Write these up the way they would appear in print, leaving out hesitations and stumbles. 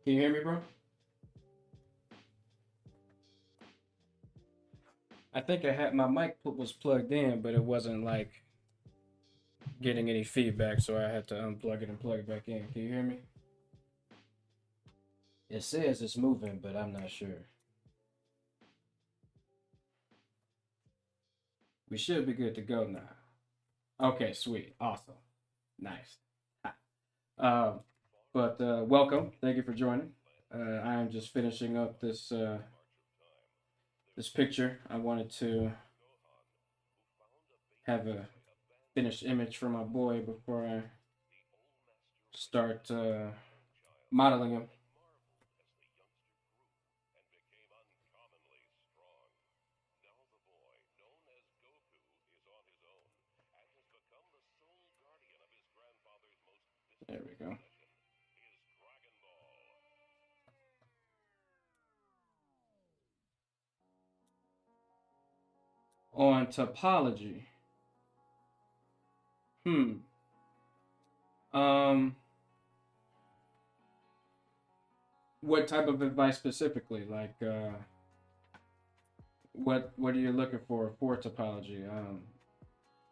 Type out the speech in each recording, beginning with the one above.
Can you hear me, bro? I think I had my mic was plugged in, but it wasn't like getting any feedback, so I had to unplug it and plug it back in. Can you hear me? It says it's moving, but I'm not sure. We should be good to go now. Okay, sweet, awesome, nice. Um, but welcome. Thank you for joining. I am just finishing up this picture. I wanted to have a finished image for my boy before I start modeling him. There we go. On topology. Hmm. Um. What type of advice specifically? Like, what are you looking for topology?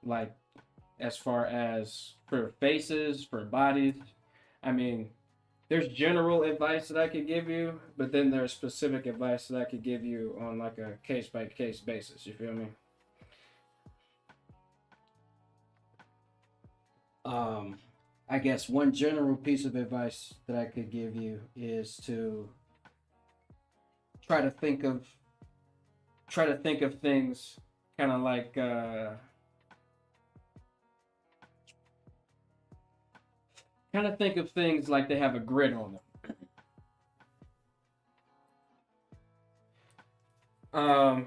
Like as far as for faces, for bodies. I mean, there's general advice that I could give you, but then there's specific advice that I could give you on like a case by case basis. You feel me? Um, I guess one general piece of advice that I could give you is to try to think of try to think of things kind of like kind of think of things like they have a grid on them. Um,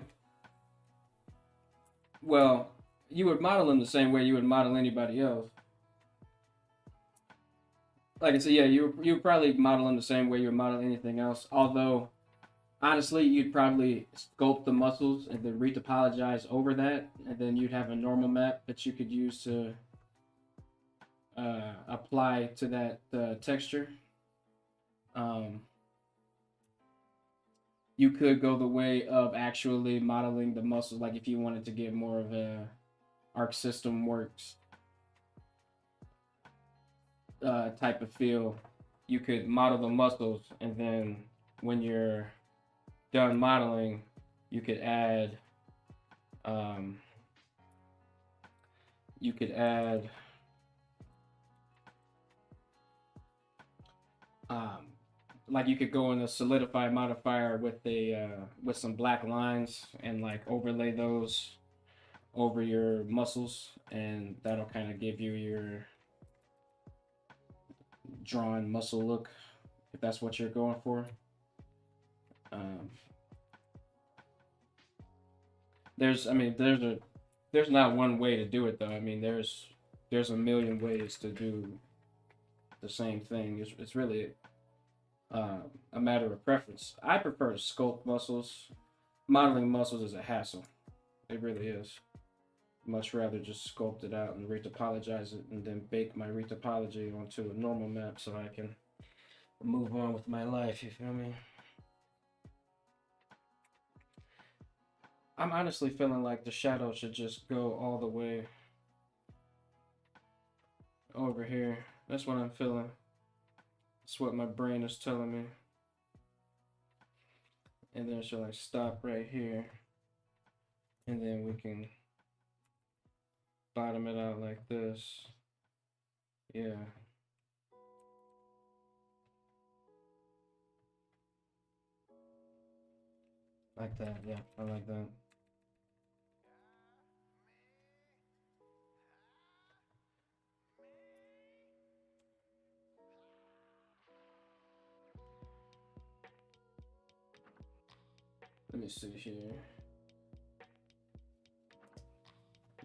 well, you would model them the same way you would model anybody else. Like I said, yeah, you would probably model them the same way you would model anything else. Although honestly, you'd probably sculpt the muscles and then retopologize over that, and then you'd have a normal map that you could use to apply to that texture. Um, you could go the way of actually modeling the muscles, like if you wanted to get more of a Arc System Works type of feel, you could model the muscles, and then when you're done modeling, you could add um, you could add um, like you could go in a solidify modifier with some black lines and like overlay those over your muscles, and that'll kind of give you your drawn muscle look if that's what you're going for. Um, there's I mean there's not one way to do it though. I mean there's a million ways to do the same thing. It's really a matter of preference. I prefer to sculpt muscles. Modeling muscles is a hassle. It really is. Much rather just sculpt it out and retopologize it and then bake my retopology onto a normal map so I can move on with my life. You feel me? I'm honestly feeling like the shadow should just go all the way over here. That's what I'm feeling. That's what my brain is telling me. And then it should like stop right here. And then we can bottom it out like this. Yeah. Like that. Yeah, I like that. Let me see here.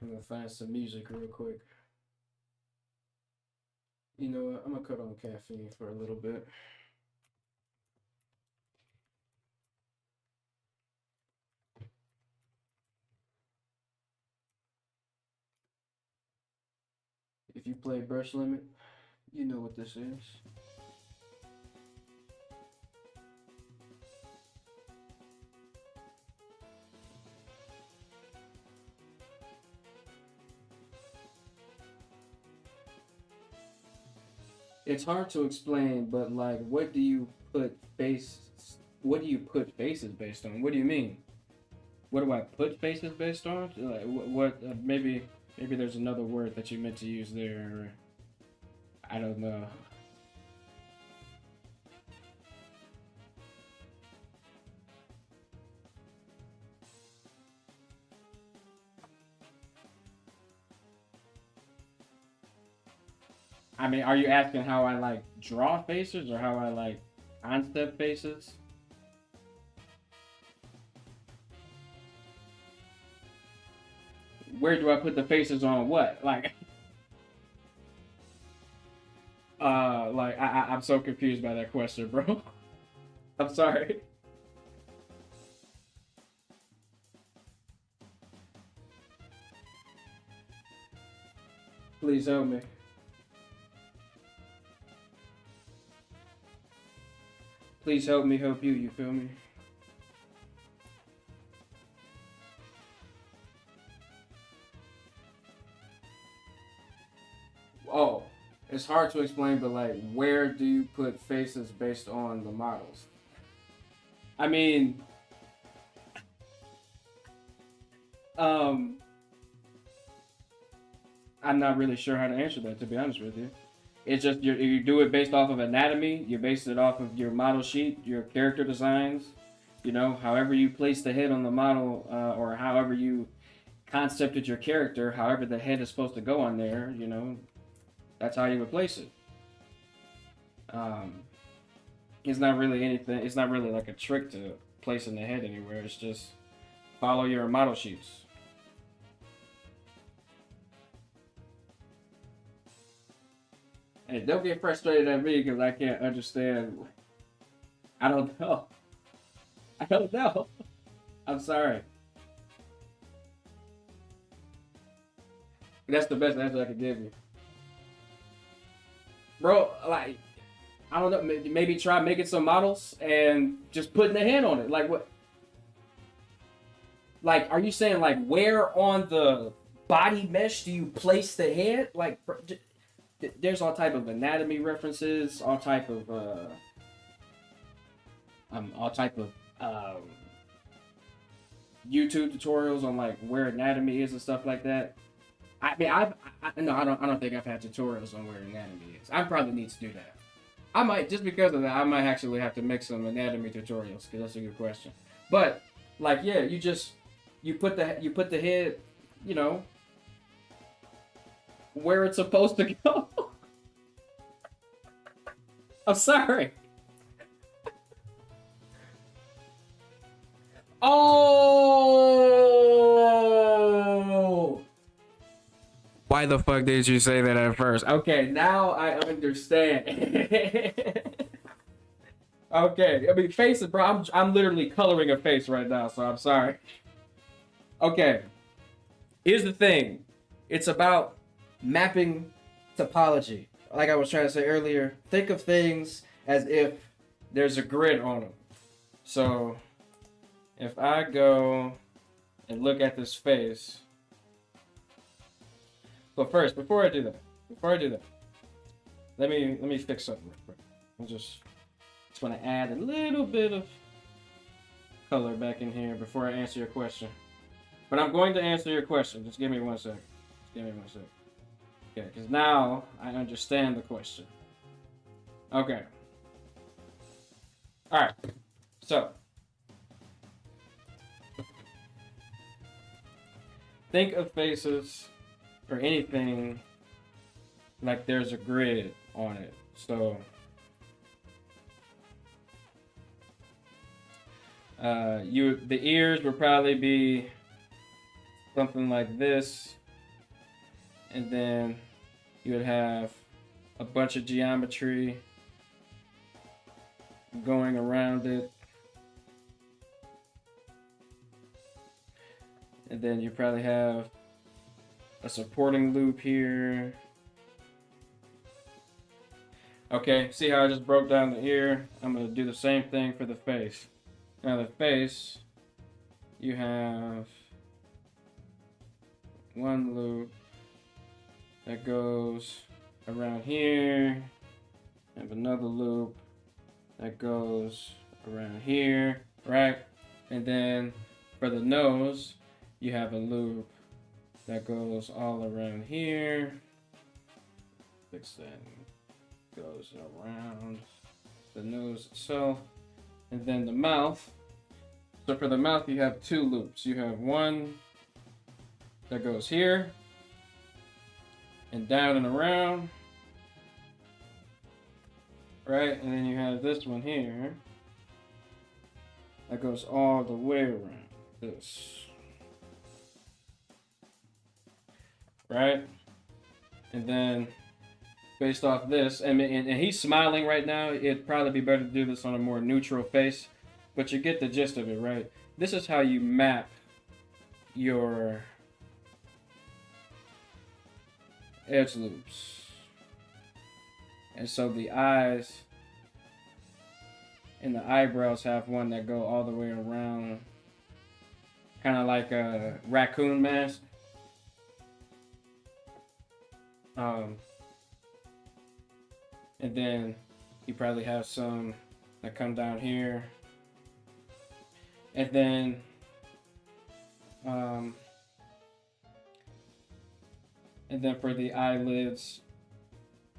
I'm gonna find some music real quick. You know what? I'm gonna cut on caffeine for a little bit. If you play Brush Limit, you know what this is. It's hard to explain, but like, what do you put face? What do you put faces based on? What do you mean? What do I put faces based on? Like, what maybe there's another word that you meant to use there. I don't know. I mean, are you asking how I like draw faces or how I like concept faces? Where do I put the faces on what? Like I'm so confused by that question, bro. I'm sorry. Please help me. Please help me help you. You feel me? Oh, it's hard to explain, but like, where do you put faces based on the models? I mean, um, I'm not really sure how to answer that, to be honest with you. It's just you do it based off of anatomy. You base it off of your model sheet, your character designs. You know, however you place the head on the model, or however you concepted your character, however the head is supposed to go on there. You know, that's how you would place it. Um, it's not really anything. It's not really like a trick to placing the head anywhere. It's just follow your model sheets. Hey, don't get frustrated at me because I can't understand. I don't know. I don't know. I'm sorry. That's the best answer I could give you, bro. Like, I don't know. Maybe try making some models and just putting the head on it. Like what? Like, are you saying like where on the body mesh do you place the head? Like, there's all type of anatomy references, all type of YouTube tutorials on like where anatomy is and stuff like that. I mean, no, I don't think I've had tutorials on where anatomy is. I probably need to do that. I might just because of that. I might actually have to make some anatomy tutorials because that's a good question. But like, yeah, you put the head, you know, where it's supposed to go. I'm sorry. Oh. Why the fuck did you say that at first? Okay, now I understand. Okay, I mean faces, bro. I'm literally coloring a face right now, so I'm sorry. Okay, here's the thing. It's about mapping topology. Like I was trying to say earlier, think of things as if there's a grid on them. So if I go and look at this face, but first, before I do that, let me fix something real quick. I'm just want to add a little bit of color back in here before I answer your question. But I'm going to answer your question. Just give me one second. Just give me one second. Okay, because now I understand the question. Okay. All right. So think of faces or anything like there's a grid on it. So the ears would probably be something like this, and then you would have a bunch of geometry going around it, and then you probably have a supporting loop here. Okay, see how I just broke down the ear? I'm gonna do the same thing for the face. Now the face, you have one loop that goes around here, have another loop that goes around here, right? And then for the nose, you have a loop that goes all around here. Fix that. Goes around the nose itself. And then the mouth. So for the mouth, you have two loops. You have one that goes here and down and around, right? And then you have this one here that goes all the way around this, right? And then based off this, and he's smiling right now. It'd probably be better to do this on a more neutral face, but you get the gist of it, right? This is how you map your edge loops. And so the eyes and the eyebrows have one that go all the way around, kind of like a raccoon mask. And then you probably have some that come down here. And then for the eyelids,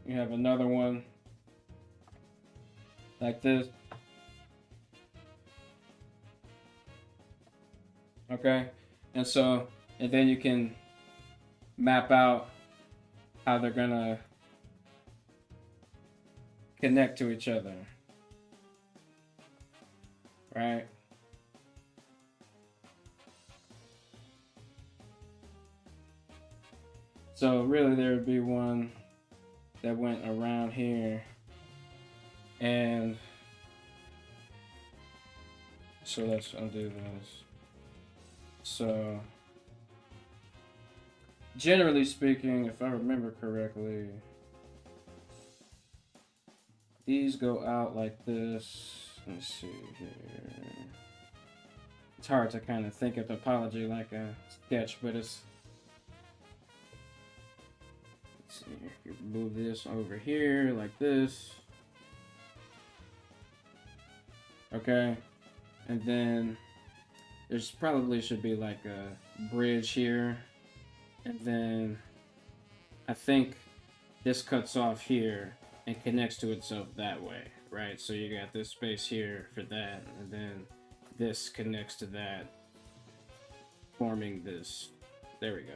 you have another one like this. Okay? And then you can map out how they're gonna connect to each other. Right? So really there would be one that went around here, and so let's undo this. So generally speaking, if I remember correctly, these go out like this. Let's see here. It's hard to kind of think of topology like a sketch, but it's, let's see, you move this over here like this. Okay, and then there's probably should be like a bridge here, and then I think this cuts off here and connects to itself that way, right? So you got this space here for that, and then this connects to that, forming this. There we go.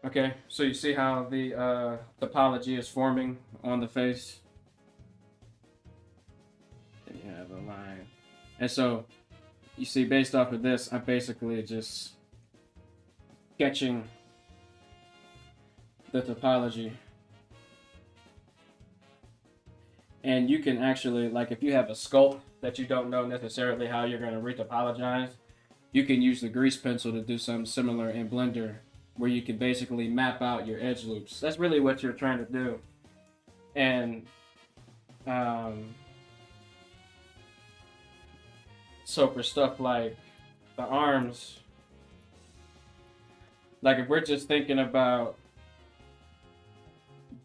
Okay, so you see how the topology is forming on the face? And you have a line. And so, you see, based off of this, I'm basically just sketching the topology. And you can actually, like if you have a sculpt that you don't know necessarily how you're going to retopologize, you can use the grease pencil to do something similar in Blender, where you can basically map out your edge loops. That's really what you're trying to do. And so for stuff like the arms, like if we're just thinking about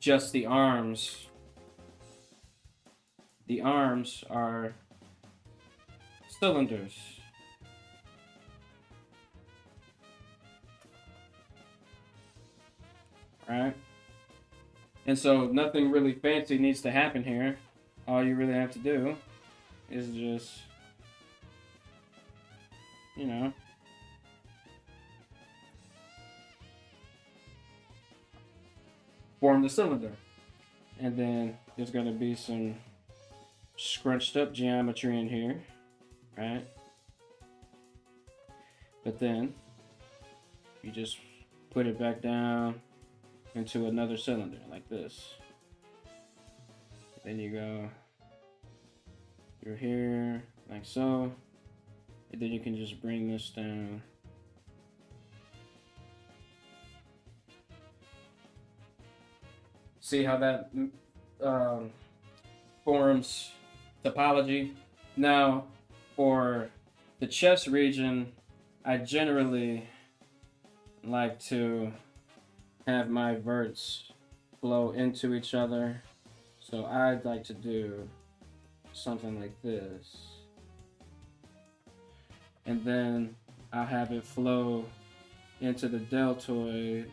just the arms are cylinders. Right? And so nothing really fancy needs to happen here. All you really have to do is just, you know, form the cylinder. And then there's going to be some scrunched up geometry in here, right? But then you just put it back down into another cylinder like this. Then you go through here like so, and then you can just bring this down. See how that forms topology? Now, for the chest region, I generally like to have my verts flow into each other. So I'd like to do something like this. And then I'll have it flow into the deltoid.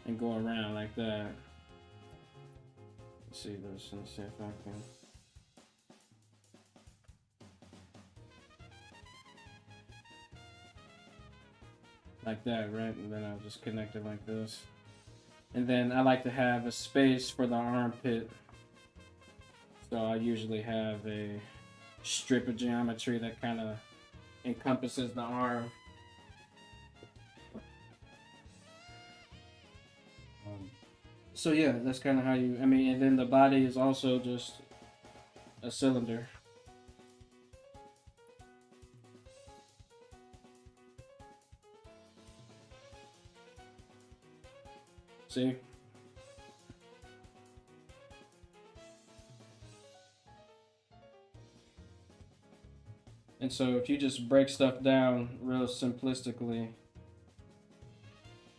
And go around like that. Let's see this and see if I can. Like that, right? And then I'll just connect it like this. And then I like to have a space for the armpit. So I usually have a strip of geometry that kind of encompasses the arm. So yeah, that's kind of how you, I mean, and then the body is also just a cylinder. See? And so if you just break stuff down real simplistically.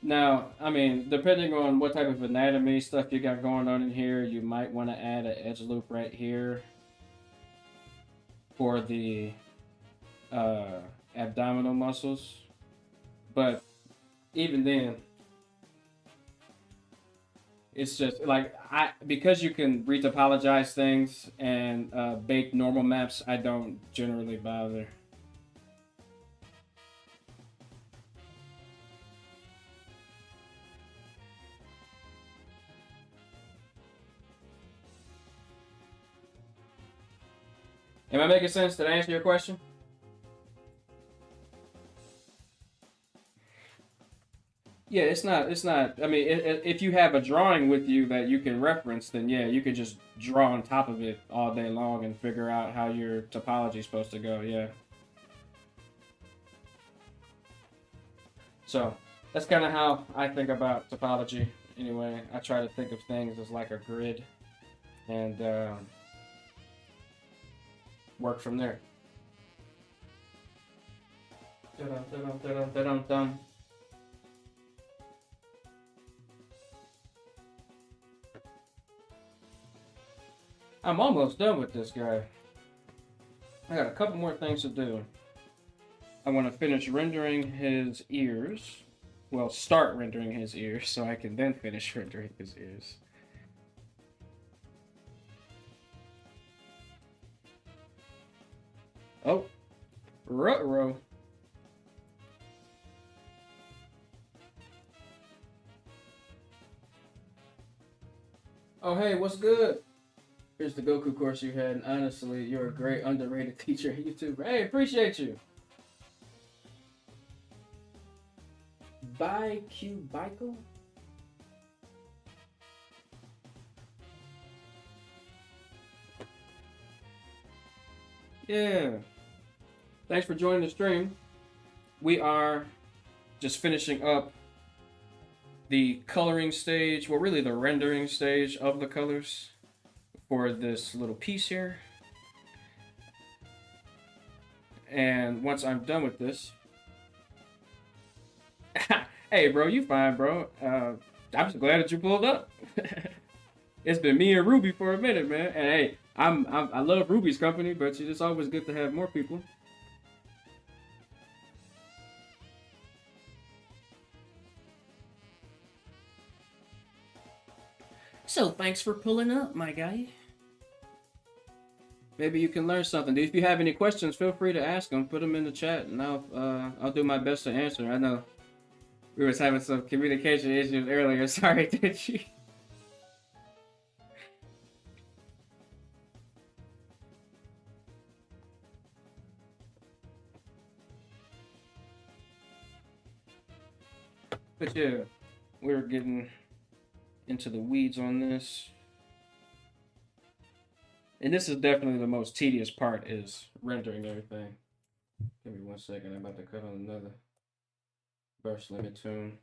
Now, I mean, depending on what type of anatomy stuff you got going on in here, you might want to add an edge loop right here for the abdominal muscles. But even then, it's just like because you can retopologize things and bake normal maps, I don't generally bother. Am I making sense? Did I answer your question? Yeah, it's not. It's not. I mean, if you have a drawing with you that you can reference, then yeah, you could just draw on top of it all day long and figure out how your topology is supposed to go. Yeah. So that's kind of how I think about topology. Anyway, I try to think of things as like a grid and work from there. Dun, dun, dun, dun, dun, dun. I'm almost done with this guy. I got a couple more things to do. I want to finish rendering his ears. Well, start rendering his ears so I can then finish rendering his ears. Oh, ruh-roh. Oh, hey, what's good? Here's the Goku course you had, and honestly, you're a great underrated teacher on YouTube. Hey, appreciate you. Bye, Q Bico. Yeah. Thanks for joining the stream. We are just finishing up the coloring stage, well, really the rendering stage of the colors for this little piece here. And once I'm done with this, hey, bro, you fine, bro. I'm just glad that you pulled up. It's been me and Ruby for a minute, man. And hey, I love Ruby's company, but it's always good to have more people. So thanks for pulling up, my guy. Maybe you can learn something. If you have any questions, feel free to ask them. Put them in the chat, and I'll do my best to answer. I know we was having some communication issues earlier. Sorry, did you? But yeah, we're getting into the weeds on this. And this is definitely the most tedious part, is rendering everything. Give me 1 second. I'm about to cut on another burst limit tune.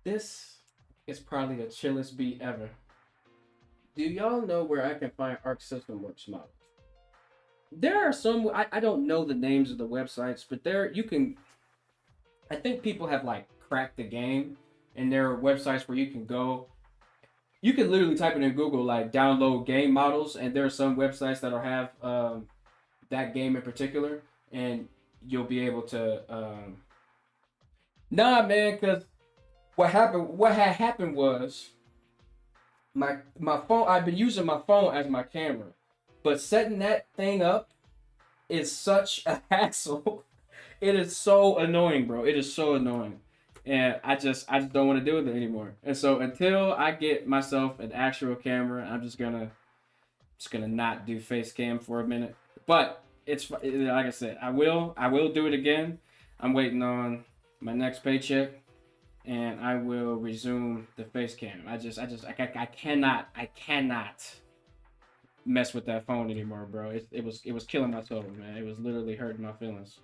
This It's probably the chillest beat ever. Do y'all know where I can find Arc System Works models? There are some I don't know the names of the websites, but there you can. I think people have like cracked the game, and there are websites where you can go. You can literally type it in Google like download game models, and there are some websites that'll have that game in particular, and you'll be able to. Nah, man, because what happened? What had happened was my phone. I've been using my phone as my camera, but setting that thing up is such a hassle. It is so annoying, bro. It is so annoying, and I just don't want to do it anymore. And so until I get myself an actual camera, I'm just gonna not do face cam for a minute. But it's like I said, I will do it again. I'm waiting on my next paycheck, and I will resume the face cam. I cannot mess with that phone anymore, bro. It was killing my soul, man. It was literally hurting my feelings.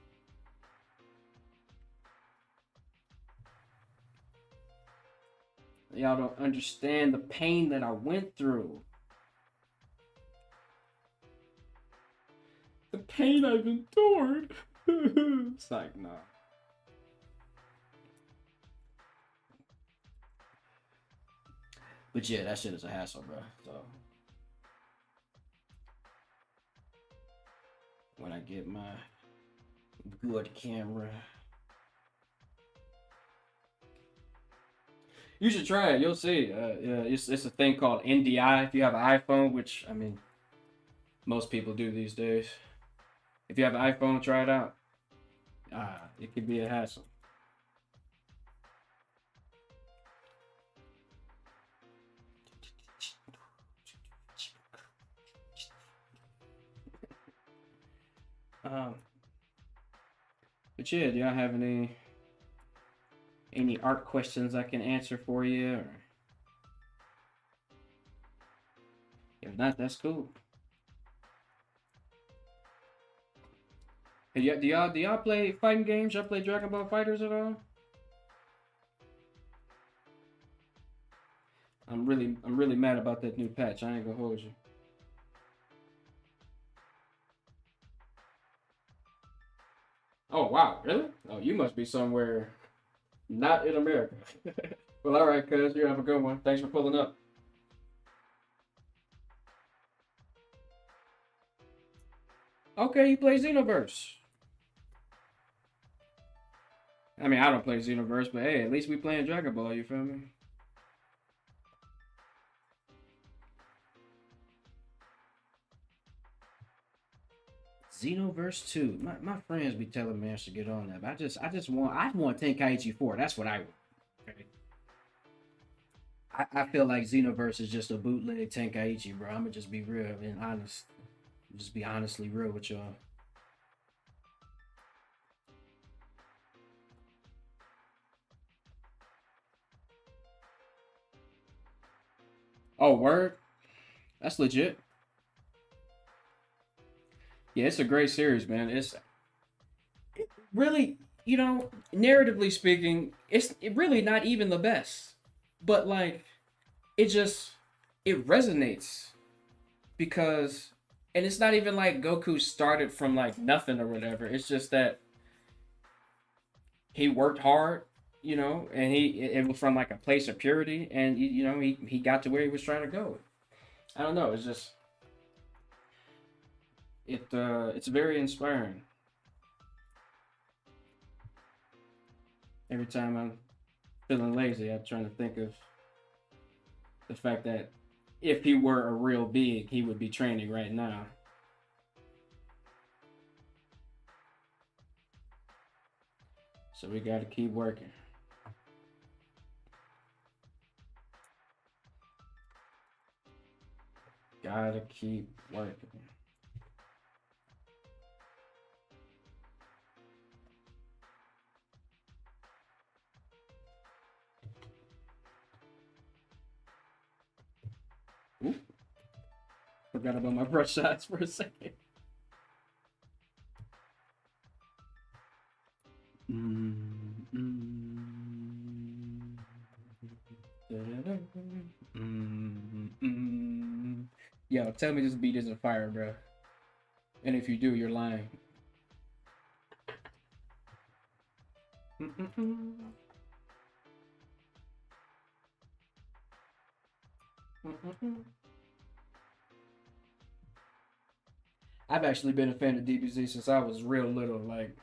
Y'all don't understand the pain that I went through. The pain I've endured. It's like, nah. But yeah, that shit is a hassle, bro. So when I get my good camera, you should try it. You'll see. Yeah, it's a thing called NDI. If you have an iPhone, which I mean, most people do these days. If you have an iPhone, try it out. It could be a hassle. Um, but yeah, do y'all have any art questions I can answer for you? Or if not, that's cool. Hey, do y'all play fighting games? Y'all play Dragon Ball Fighters at all? I'm really mad about that new patch. I ain't gonna hold you. Oh wow, really? Oh, you must be somewhere not in America. Well, all right, cuz you have a good one. Thanks for pulling up. Okay, you play Xenoverse. I mean, I don't play Xenoverse, but hey, at least we playing Dragon Ball. You feel me? Xenoverse 2. My friends be telling me I should get on that, but I want Tenkaichi 4. That's what I want. Okay. I feel like Xenoverse is just a bootleg Tenkaichi, bro. I'm gonna just be real and honest. Just be honestly real with y'all. Oh, word? That's legit. Yeah, it's a great series, man. It's really, narratively speaking, it's really not even the best. But like, it just it resonates because, and it's not even like Goku started from like nothing or whatever. It's just that he worked hard, and it was from like a place of purity, and he got to where he was trying to go. I don't know. It's just it's very inspiring. Every time I'm feeling lazy, I'm trying to think of the fact that if he were a real being, he would be training right now. So we got to keep working. Gotta keep working. Ooh, forgot about my brush shots for a second. Mm, mm, Tell me this beat isn't fire, bro. And if you do, you're lying. I've actually been a fan of DBZ since I was real little, like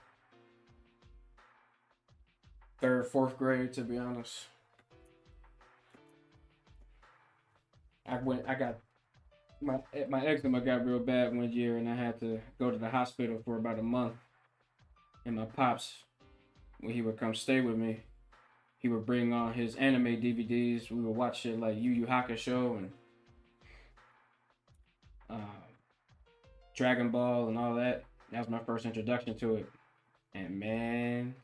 third, fourth grade, to be honest. I got my eczema got real bad one year, and I had to go to the hospital for about a month. And my pops, when he would come stay with me, he would bring on his anime DVDs. We would watch shit like Yu Yu Hakusho and Dragon Ball and all that. That was my first introduction to it. And man,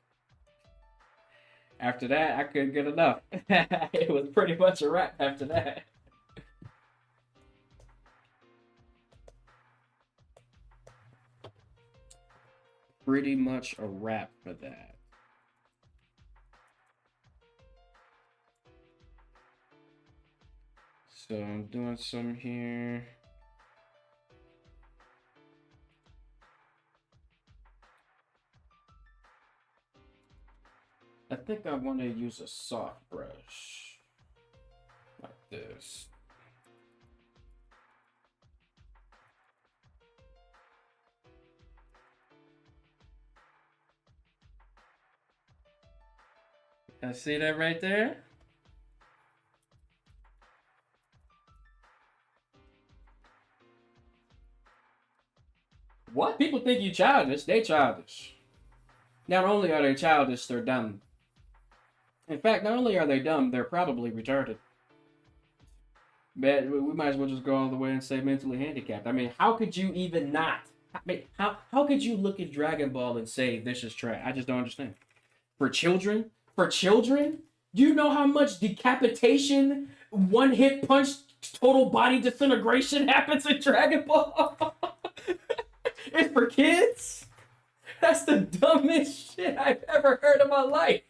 after that, I couldn't get enough. It was pretty much a wrap after that. Pretty much a wrap for that. So I'm doing some here. I think I want to use a soft brush like this. I see that right there. What? People think you childish. They childish. Not only are they childish, they're dumb. In fact, not only are they dumb, they're probably retarded. But we might as well just go all the way and say mentally handicapped. I mean, how could you even not? I mean, how could you look at Dragon Ball and say this is trash? I just don't understand. For children? For children? Do you know how much decapitation, one hit punch, total body disintegration happens in Dragon Ball? It's for kids? That's the dumbest shit I've ever heard in my life.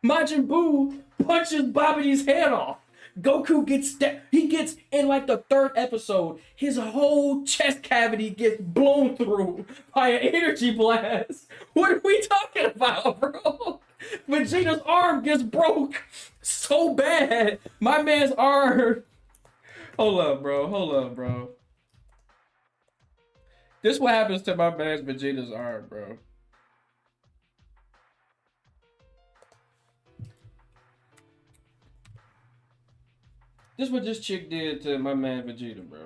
Majin Buu punches Babidi's head off. Goku gets he gets in like the third episode, his whole chest cavity gets blown through by an energy blast. What are we talking about, bro? Vegeta's arm gets broke so bad. My man's arm. Hold up, bro. This is what happens to my man's Vegeta's arm, bro. This is what this chick did to my man Vegeta, bro.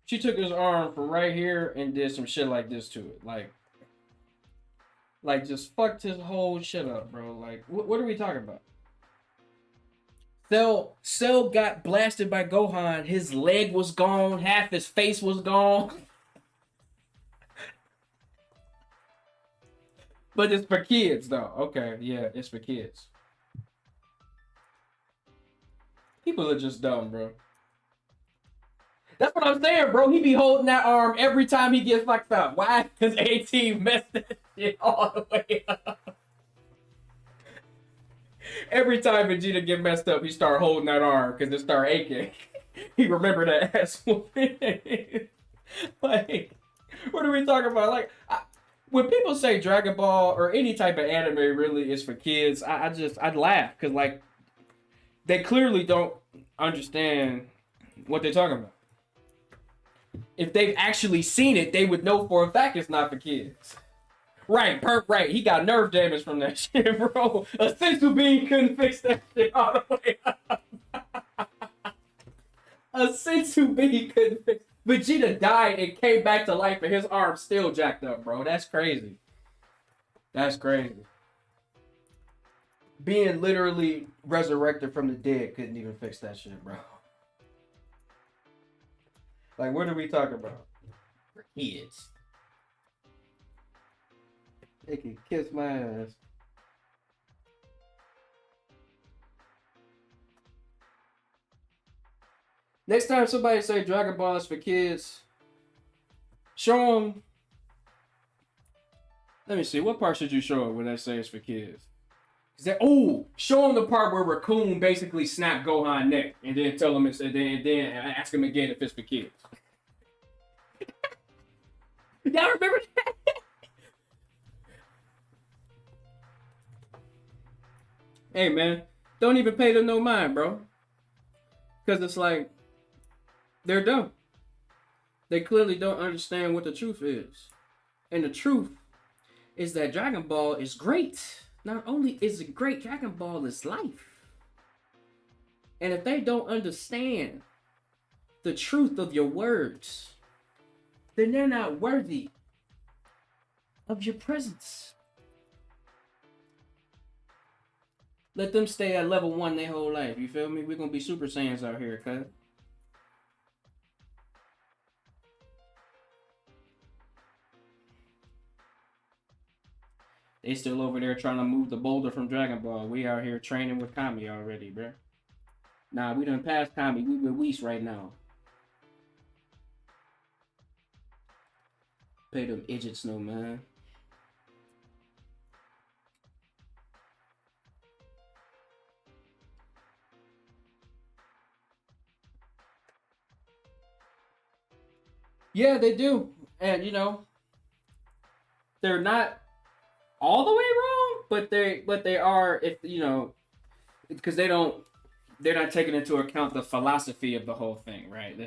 She took his arm from right here and did some shit like this to it. Like just fucked his whole shit up, bro. Like, what are we talking about? Cell got blasted by Gohan. His leg was gone. Half his face was gone. But it's for kids, though. Okay, yeah, it's for kids. People are just dumb, bro. That's what I'm saying, bro. He be holding that arm every time he gets fucked up. Why? Because AT messed that shit all the way up. Every time Vegeta get messed up, he start holding that arm because it start aching. He remember that ass whooping. Like, what are we talking about? Like, when people say Dragon Ball or any type of anime really is for kids, I'd laugh because like they clearly don't understand what they're talking about. If they've actually seen it, they would know for a fact it's not for kids. Right, right. He got nerve damage from that shit, bro. A sensu bean couldn't fix that shit all the way up. A sensu bean couldn't fix. Vegeta died and came back to life, and his arm still jacked up, bro. That's crazy. That's crazy. Being literally resurrected from the dead couldn't even fix that shit, bro. Like, what are we talking about? For kids. They can kiss my ass. Next time somebody say Dragon Ball is for kids, show them. Let me see. What part should you show it when they say it's for kids? Show him the part where Raccoon basically snapped Gohan neck, and then tell him and then ask him again if it's for kids. Y'all remember that? Hey man, don't even pay them no mind, bro. Cause it's like they're dumb. They clearly don't understand what the truth is. And the truth is that Dragon Ball is great. Not only is it great, Dragon Ball is life. And if they don't understand the truth of your words, then they're not worthy of your presence. Let them stay at level 1 their whole life. You feel me? We're gonna be Super Saiyans out here, cuz. They still over there trying to move the boulder from Dragon Ball. We out here training with Kami already, bruh. Nah, we done passed Kami. We with Whis right now. Pay them idiots no man. Yeah, they do. And you know, they're not all the way wrong, but they are, if you know, because they're not taking into account the philosophy of the whole thing, right?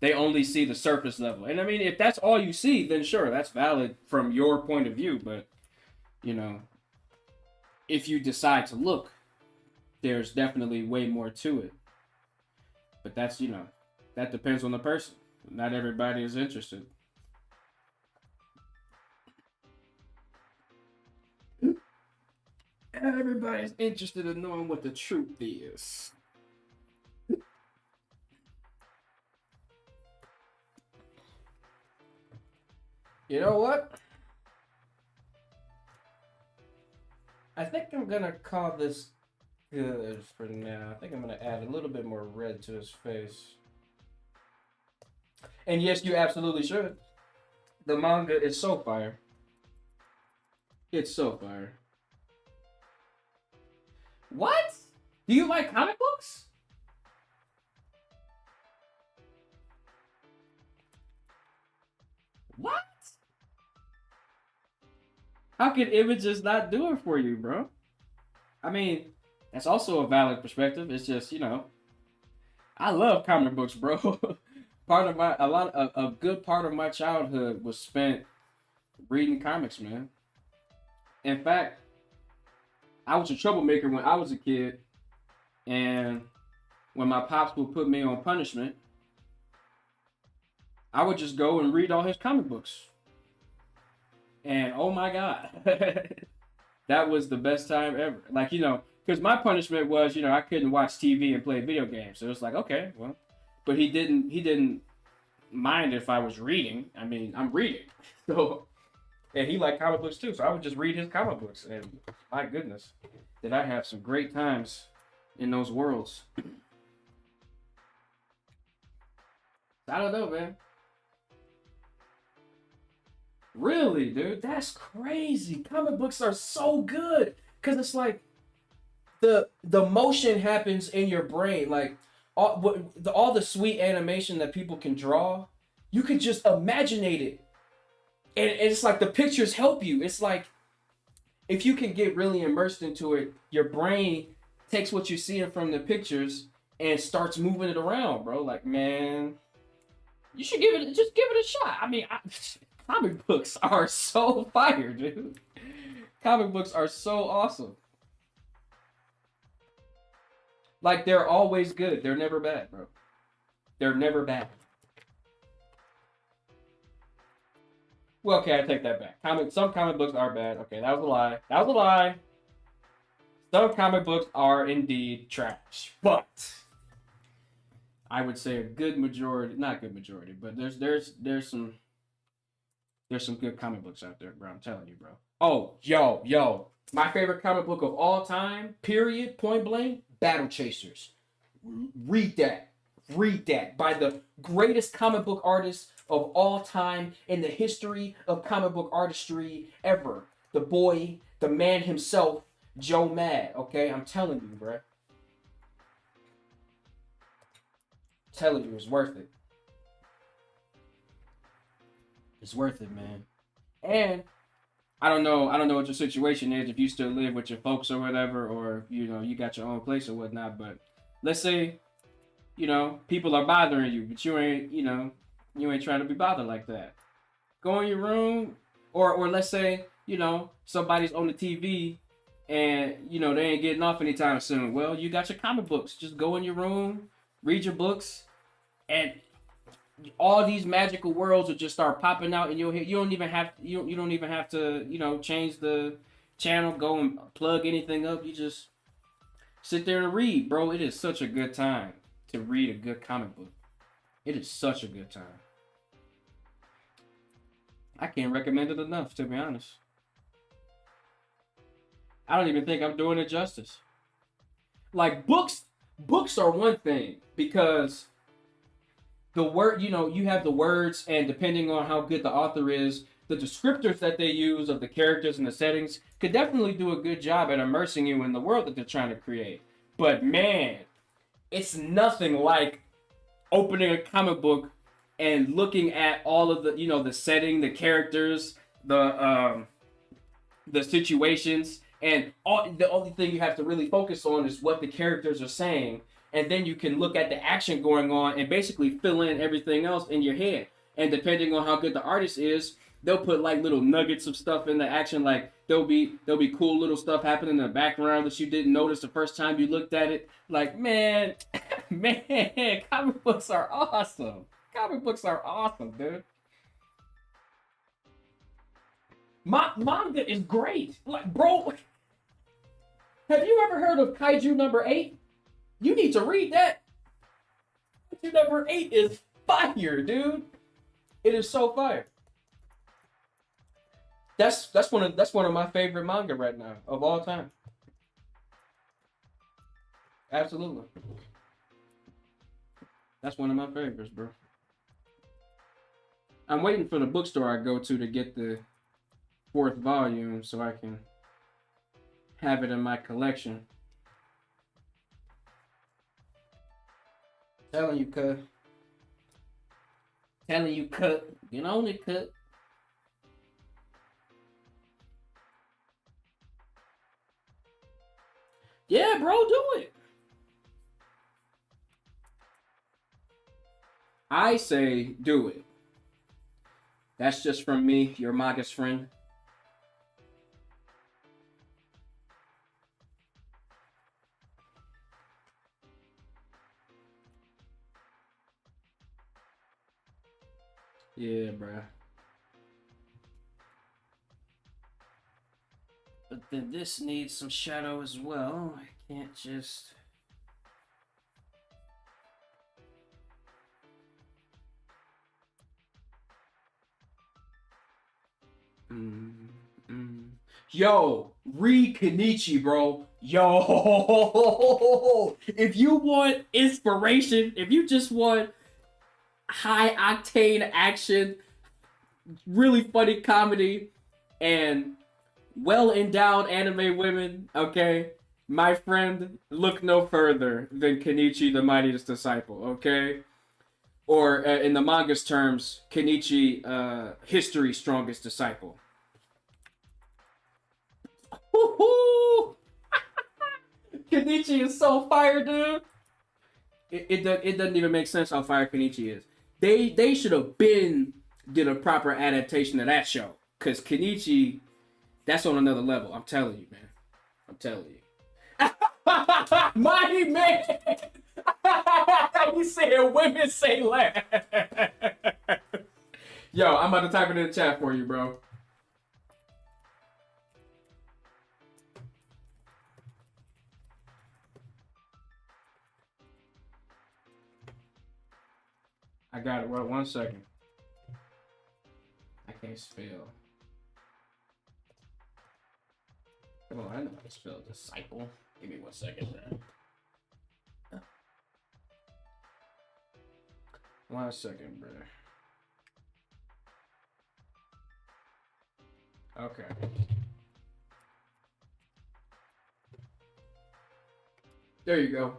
They only see the surface level. And I mean, if that's all you see, then sure, that's valid from your point of view, but you know, if you decide to look, there's definitely way more to it. But that's, you know, that depends on the person. Not everybody is interested. Everybody's interested in knowing what the truth is. You know what? I think I'm gonna call this good for now. I think I'm gonna add a little bit more red to his face. And yes, you absolutely should. The manga is so fire. It's so fire. What? Do you like comic books? What? How can images not do it for you, bro? I mean, that's also a valid perspective. It's just, you know, I love comic books, bro. A good part of my childhood was spent reading comics, man. In fact, I was a troublemaker when I was a kid, and when my pops would put me on punishment, I would just go and read all his comic books. And oh my god, that was the best time ever. Like, you know, because my punishment was, you know, I couldn't watch TV and play video games. So it was like, okay, well, but he didn't mind if I was reading. I mean, I'm reading, so. And he liked comic books too, so I would just read his comic books. And my goodness, did I have some great times in those worlds. I don't know, man. Really, dude? That's crazy. Comic books are so good. Cause it's like the motion happens in your brain. Like all the sweet animation that people can draw, you could just imagine it. And it's like the pictures help you. It's like if you can get really immersed into it, your brain takes what you're seeing from the pictures and starts moving it around, bro. Like, man, you should give it a shot. I mean, comic books are so fire, dude. Comic books are so awesome. Like, they're always good. They're never bad, bro. They're never bad. Well, okay, I take that back. Some comic books are bad. Okay, that was a lie. That was a lie. Some comic books are indeed trash, but I would say a good majority, not good majority, but there's some good comic books out there, bro. I'm telling you, bro. Oh, yo, my favorite comic book of all time, period, point blank, Battle Chasers. Read that by the greatest comic book artist of all time in the history of comic book artistry ever. The boy, the man himself, Joe Mad, okay? I'm telling you, bro. Telling you, it's worth it. It's worth it, man. And I don't know what your situation is, if you still live with your folks or whatever, or you know, you got your own place or whatnot. But let's say, you know, people are bothering you, but you ain't, you know, you ain't trying to be bothered like that. Go in your room, or let's say, you know, somebody's on the TV and you know they ain't getting off anytime soon. Well, you got your comic books. Just go in your room, read your books, and all these magical worlds will just start popping out in your head. You don't even have you don't even have to, you know, change the channel, go and plug anything up. You just sit there and read, bro. It is such a good time to read a good comic book. It is such a good time. I can't recommend it enough, to be honest. I don't even think I'm doing it justice. Like books are one thing because the word, you know, you have the words, and depending on how good the author is, the descriptors that they use of the characters and the settings could definitely do a good job at immersing you in the world that they're trying to create. But man, it's nothing like opening a comic book and looking at all of the, you know, the setting, the characters, the situations, and all the only thing you have to really focus on is what the characters are saying, and then you can look at the action going on and basically fill in everything else in your head. And depending on how good the artist is, they'll put like little nuggets of stuff in the action. Like there'll be cool little stuff happening in the background that you didn't notice the first time you looked at it. Like man, man, comic books are awesome. Comic books are awesome, dude. Manga is great. Like, bro, have you ever heard of Kaiju number 8? You need to read that. Kaiju number 8 is fire, dude. It is so fire. That's one of my favorite manga right now of all time. Absolutely. That's one of my favorites, bro. I'm waiting for the bookstore I go to get the fourth volume so I can have it in my collection. Telling you, cut. Telling you, cut. Get on it, cut. Yeah, bro, do it. I say do it. That's just from me, your Magus friend. Yeah, bro. But then this needs some shadow as well. I can't just. Mm, mm. Yo, read Kenichi, bro. Yo, if you want inspiration, if you just want high octane action, really funny comedy, and well endowed anime women, okay, my friend, look no further than Kenichi the Mightiest Disciple, okay? Or in the manga's terms, Kenichi, history's strongest disciple. Woohoo! Kenichi is so fire, dude. It doesn't even make sense how fire Kenichi is. They should have been did a proper adaptation of that show, cause Kenichi, that's on another level. I'm telling you, man. I'm telling you. Mighty man. You said women say less. Yo, I'm about to type it in the chat for you, bro. I got it. Well, 1 second. I can't spell. Come on, I know how to spell disciple. Give me 1 second, man. 1 second, brother. Okay. There you go.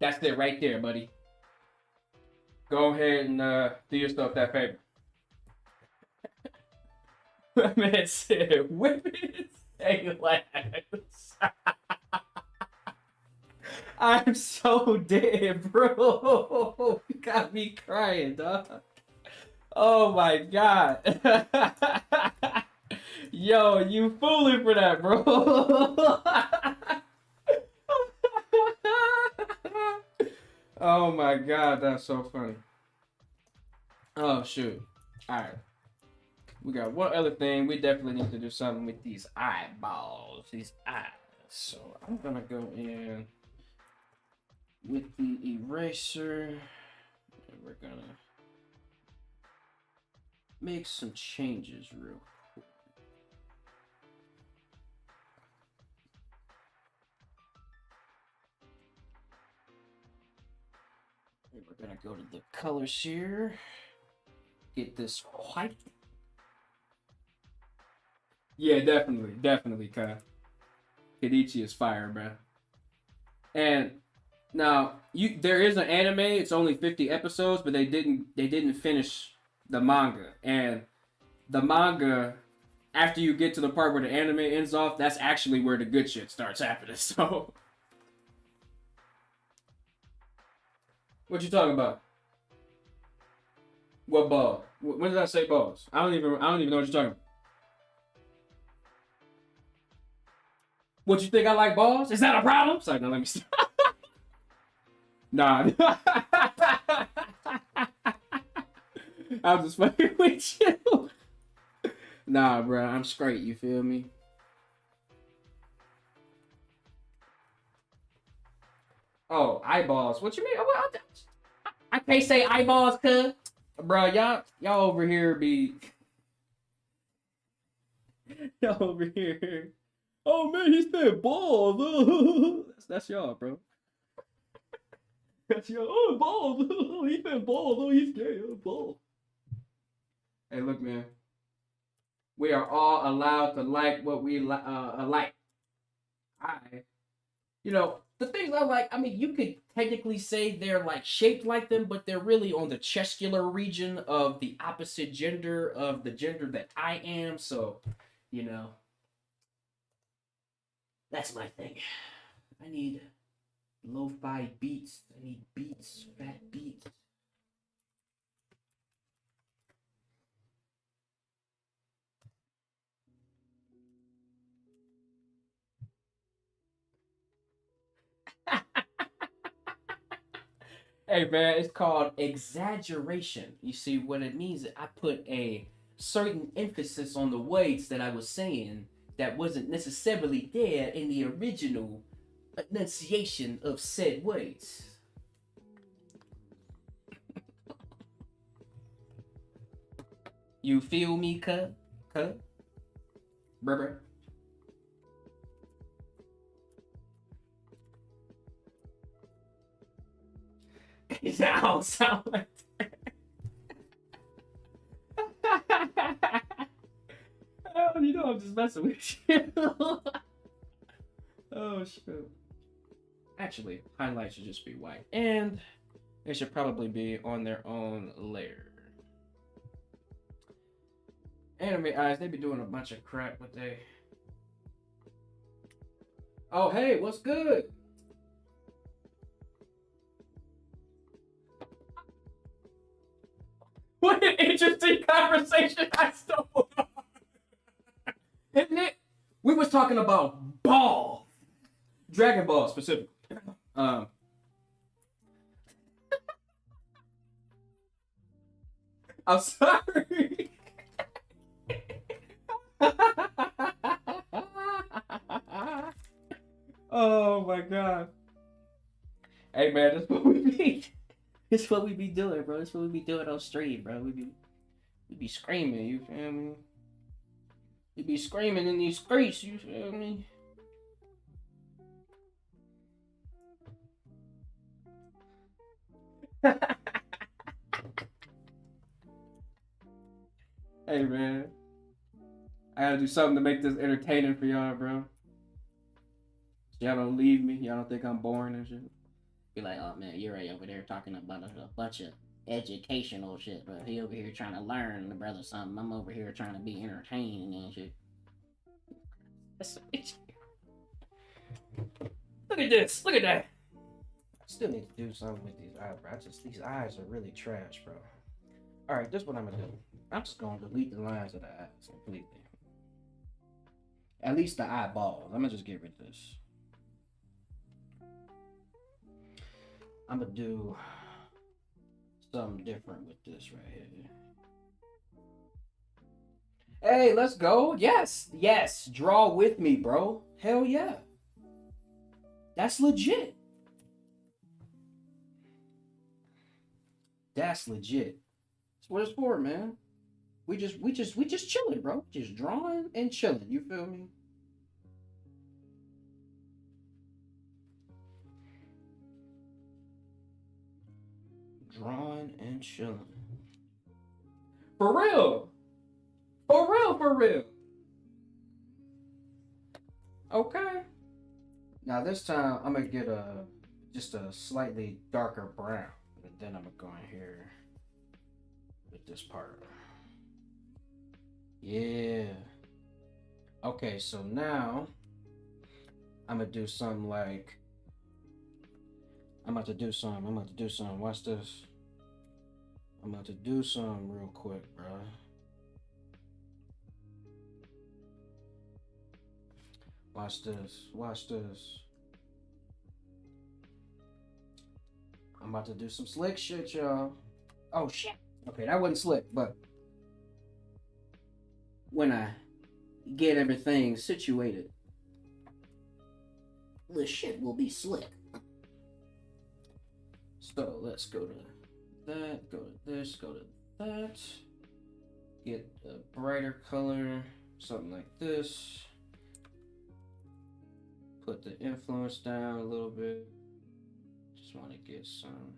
That's it right there, buddy. Go ahead and do yourself that favor. Man said, whip it, say less. I'm so dead, bro. You got me crying, dog. Oh my god. Yo, you fooling for that, bro. Oh my god, that's so funny. Oh shoot. Alright. We got one other thing. We definitely need to do something with these eyeballs. These eyes. So I'm gonna go in with the eraser. And we're gonna make some changes real quick. And we're gonna go to the colors here. Get this white. Yeah, definitely, Kai. Kenichi is fire, bro. And now there is an anime. It's only 50 episodes, but they didn't finish the manga. And the manga, after you get to the part where the anime ends off, that's actually where the good shit starts happening. So, what you talking about? What ball? When did I say balls? I don't even know what you're talking about. What you think I like balls? Is that a problem? Sorry, now let me stop. Nah. I'm just fucking with you. Nah, bro, I'm straight. You feel me? Oh, eyeballs. What you mean? Oh, I can't say eyeballs, cuz. Bro, y'all over here be y'all over here. Oh man, he said balls. That's y'all, bro. That's y'all. Oh, balls. He said balls. Oh, he's gay. Oh, balls. Hey, look, man. We are all allowed to like what we like. I, the things I like. I mean, you could technically say they're like shaped like them, but they're really on the chescular region of the opposite gender of the gender that I am. So, you know, that's my thing. I need lo-fi beats. I need beats, fat beats. Hey man, it's called exaggeration. You see, what it means is I put a certain emphasis on the words that I was saying that wasn't necessarily there in the original enunciation of said words. You feel me, cuh? Cuh? Brr. It don't sound like that. Oh, I'm just messing with you. Oh, shit. Actually, highlights should just be white. And they should probably be on their own layer. Anime eyes, they be doing a bunch of crap with they. Oh, hey, what's good? What an interesting conversation I stumbled on. Isn't it? We was talking about ball. Dragon Ball specifically. Um I'm sorry. Oh my god. Hey man, that's what we be. It's what we be doing, bro. It's what we be doing on stream, bro. We be screaming, you feel me? We be screaming in these streets, you feel me? Hey man. I gotta do something to make this entertaining for y'all, bro. Y'all don't leave me. Y'all don't think I'm boring and shit. Be like, oh man, you're right over there talking about a bunch of educational shit, but he over here trying to learn, the brother something. I'm over here trying to be entertained and shit. Look at this. Look at that. I still need to do something with these eyebrows. These eyes are really trash, bro. All right, this is what I'm gonna do. I'm just gonna delete the lines of the eyes completely. At least the eyeballs. I'm gonna just get rid of this. I'm gonna do something different with this right here. Hey, let's go. Yes, yes. Draw with me, bro. Hell yeah. That's legit. That's legit. That's what it's for, man. We just chilling, bro. Just drawing and chilling. You feel me? Drawing and chilling. For real. For real, for real. Okay. Now this time I'm gonna get just a slightly darker brown. And then I'm gonna go in here with this part. Yeah. Okay, so now I'm gonna do something like I'm about to do something. Watch this. I'm about to do something real quick, bro. Watch this. Watch this. I'm about to do some slick shit, y'all. Oh, shit. Okay, that wasn't slick, but when I get everything situated, the shit will be slick. So let's go to that, go to this, go to that. Get a brighter color, something like this. Put the influence down a little bit. Just want to get some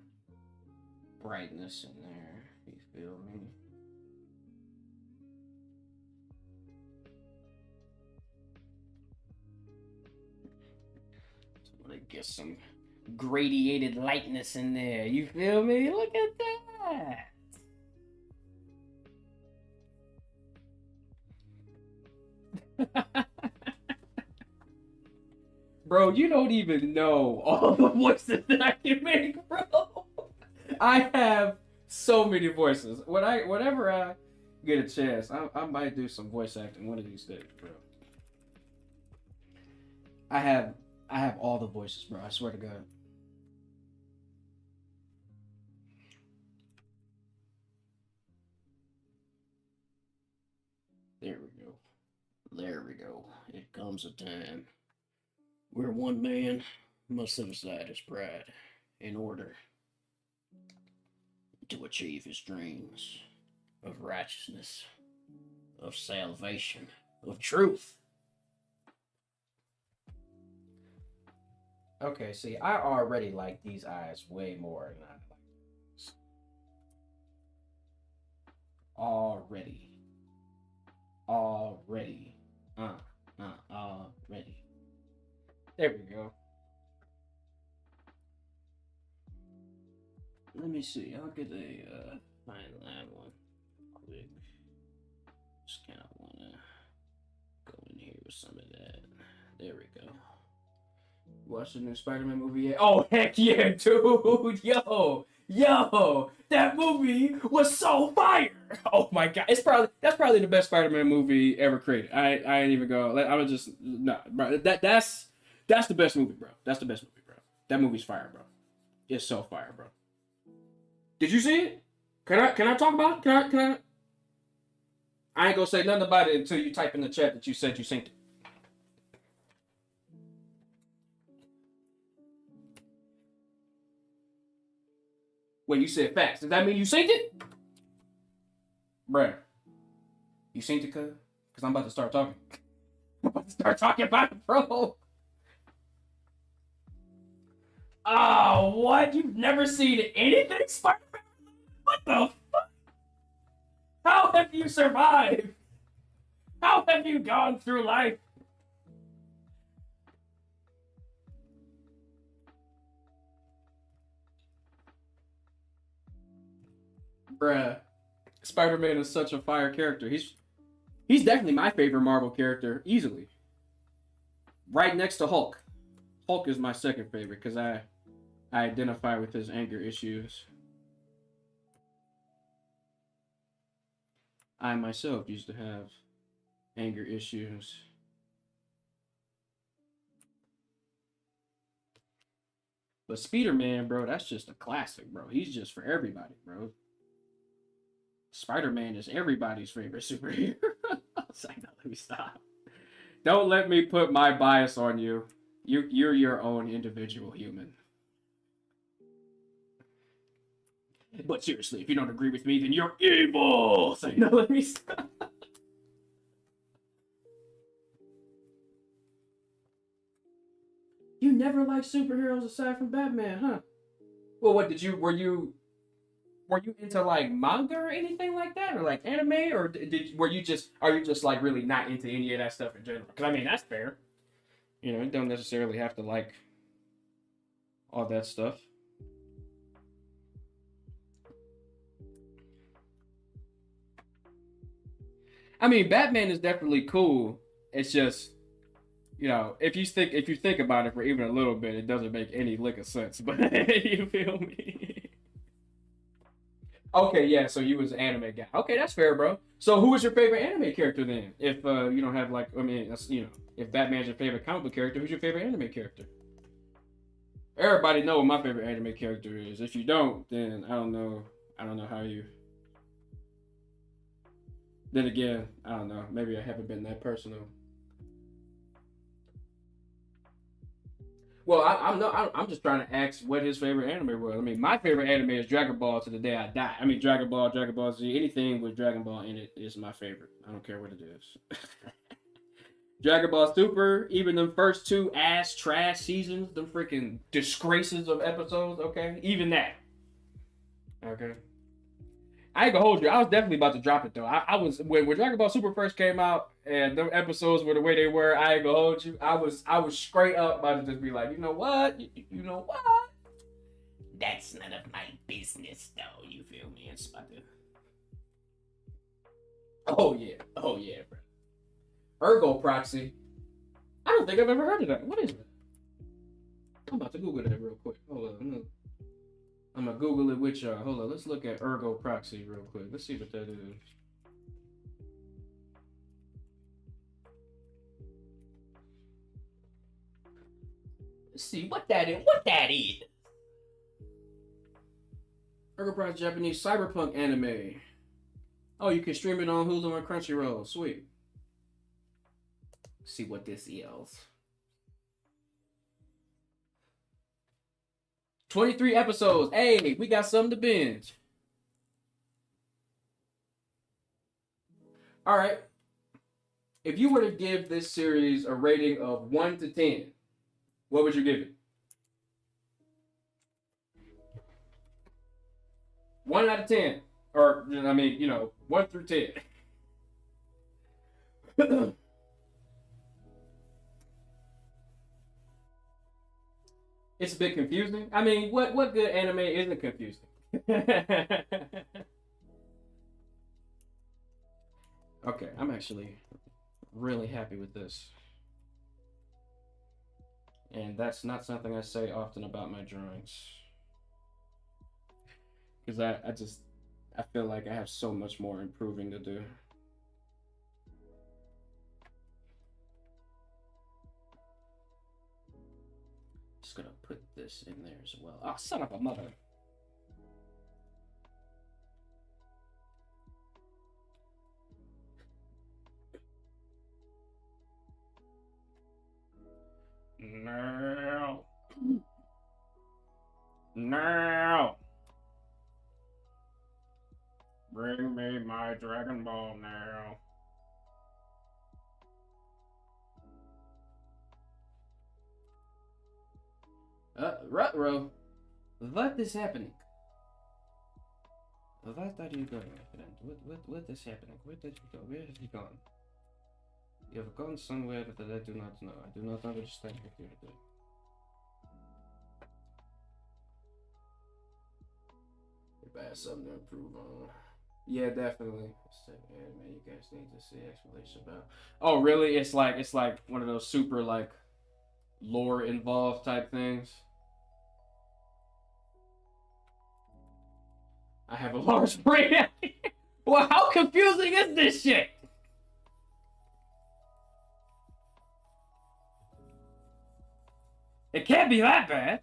brightness in there. You feel me? Just want to get some gradiated lightness in there. You feel me? Look at that. Bro, you don't even know all the voices that I can make, bro. I have so many voices. Whenever I get a chance, I might do some voice acting one of these days, bro. I have all the voices, bro. I swear to God. There we go. There we go. It comes a time where one man must set aside his pride in order to achieve his dreams of righteousness, of salvation, of truth. Okay, see, I already like these eyes way more than I like this. Already. Already. Already. There we go. Let me see. I'll get a fine line one quick. Just kind of want to go in here with some of that. There we go. Watch the new Spider-Man movie yet? Oh, heck yeah, dude. Yo, that movie was so fire. Oh my god, that's probably the best Spider-Man movie ever created. I ain't even go. I was just no, bro. That's the best movie, bro. That's the best movie, bro. That movie's fire, bro. It's so fire, bro. Did you see it? Can I talk about it? Can I ain't gonna say nothing about it until you type in the chat that you said you synced it. Wait, you said facts. Does that mean you synced it? Bruh. You synced it, cuz? Because I'm about to start talking. I'm about to start talking about it, bro. Oh, what? You've never seen anything Spider-Man? What the fuck? How have you survived? How have you gone through life? Bruh. Spider-Man is such a fire character. He's definitely my favorite Marvel character, easily. Right next to Hulk. Hulk is my second favorite because I identify with his anger issues. I myself used to have anger issues. But Spider-Man, bro, that's just a classic, bro. He's just for everybody, bro. Spider-Man is everybody's favorite superhero. I was like, no, let me stop. Don't let me put my bias on you. You're your own individual human. But seriously, if you don't agree with me, then you're evil. So, no, let me stop. You never liked superheroes aside from Batman, huh? Well, what did you were you into like manga or anything like that, or like anime, or are you just like really not into any of that stuff in general? Because I mean that's fair. You know, you don't necessarily have to like all that stuff. I mean, Batman is definitely cool. It's just, you know, if you think about it for even a little bit, it doesn't make any lick of sense. But you feel me? Okay, yeah. So you was an anime guy. Okay, that's fair, bro. So who was your favorite anime character then? If you don't have like, I mean, that's if Batman's your favorite comic book character, who's your favorite anime character? Everybody know what my favorite anime character is. If you don't, then I don't know. I don't know how you. Then again, I don't know. Maybe I haven't been that personal. Well, I'm just trying to ask what his favorite anime was. I mean, my favorite anime is Dragon Ball to the day I die. I mean, Dragon Ball, Dragon Ball Z, anything with Dragon Ball in it is my favorite. I don't care what it is. Dragon Ball Super, even the first two ass trash seasons, them freaking disgraces of episodes. Okay, even that. Okay. I ain't gonna hold you. I was definitely about to drop it though. I was when Dragon Ball Super first came out and them episodes were the way they were. I ain't gonna hold you. I was straight up about to just be like, you know what? You know what? That's none of my business though. You feel me? It's about to. Oh yeah, bro. Ergo proxy. I don't think I've ever heard of that. What is it? I'm about to Google that real quick. Hold on. I'm gonna Google it with y'all. Hold on, let's look at Ergo Proxy real quick. Let's see what that is. Let's see what that is. What that is. Ergo Proxy Japanese cyberpunk anime. Oh, you can stream it on Hulu and Crunchyroll. Sweet. Let's see what this is. 23 episodes. Hey, we got something to binge. All right. If you were to give this series a rating of 1 to 10, what would you give it? 1 out of 10. Or, I mean, 1 through 10. It's a bit confusing. I mean, what good anime isn't confusing? Okay, I'm actually really happy with this. And that's not something I say often about my drawings. Because I feel like I have so much more improving to do. Just gonna put this in there as well. Oh, son of a mother. No. No. Bring me my Dragon Ball now. Rutro, what is happening? What are you going, my friend? What is happening? Where did you go? Where have you gone? You have gone somewhere that I do not know. I do not understand what you're doing. Everybody has something to improve on. Yeah, definitely. Man, you guys need to see explanation about. Oh, really? It's like one of those super like lore involved type things. I have a large brain. Well, how confusing is this shit? It can't be that bad.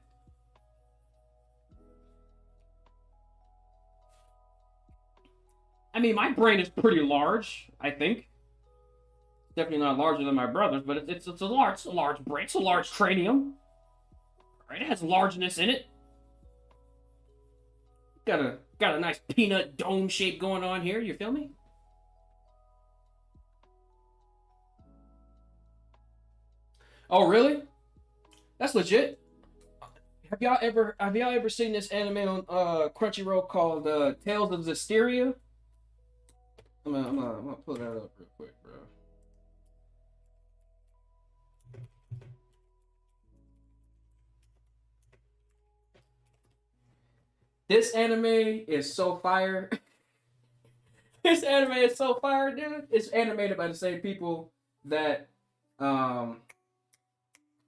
I mean, my brain is pretty large, I think. Definitely not larger than my brother's, but it's a large brain. It's a large cranium. Right? It has largeness in it. Got a nice peanut dome shape going on here. You feel me? Oh, really? That's legit. Have y'all ever seen this anime on Crunchyroll called Tales of Zestiria? I'm gonna pull that up real quick, bro. This anime is so fire. This anime is so fire, dude. It's animated by the same people that um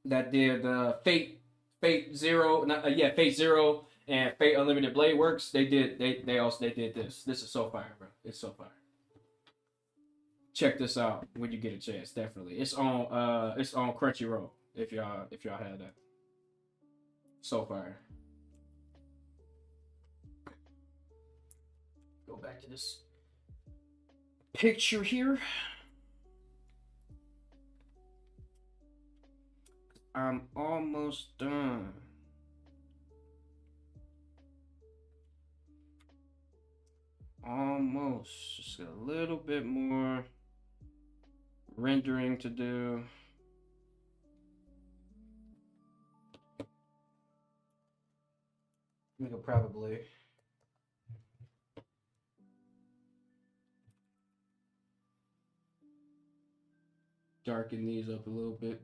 that did Fate Zero, not, yeah, Fate Zero and Fate Unlimited Blade Works. They did this. This is so fire, bro. It's so fire. Check this out when you get a chance. Definitely, it's on Crunchyroll if y'all had that. So fire. Go back to this picture here. I'm almost done. Almost. Just a little bit more rendering to do. We could probably darken these up a little bit.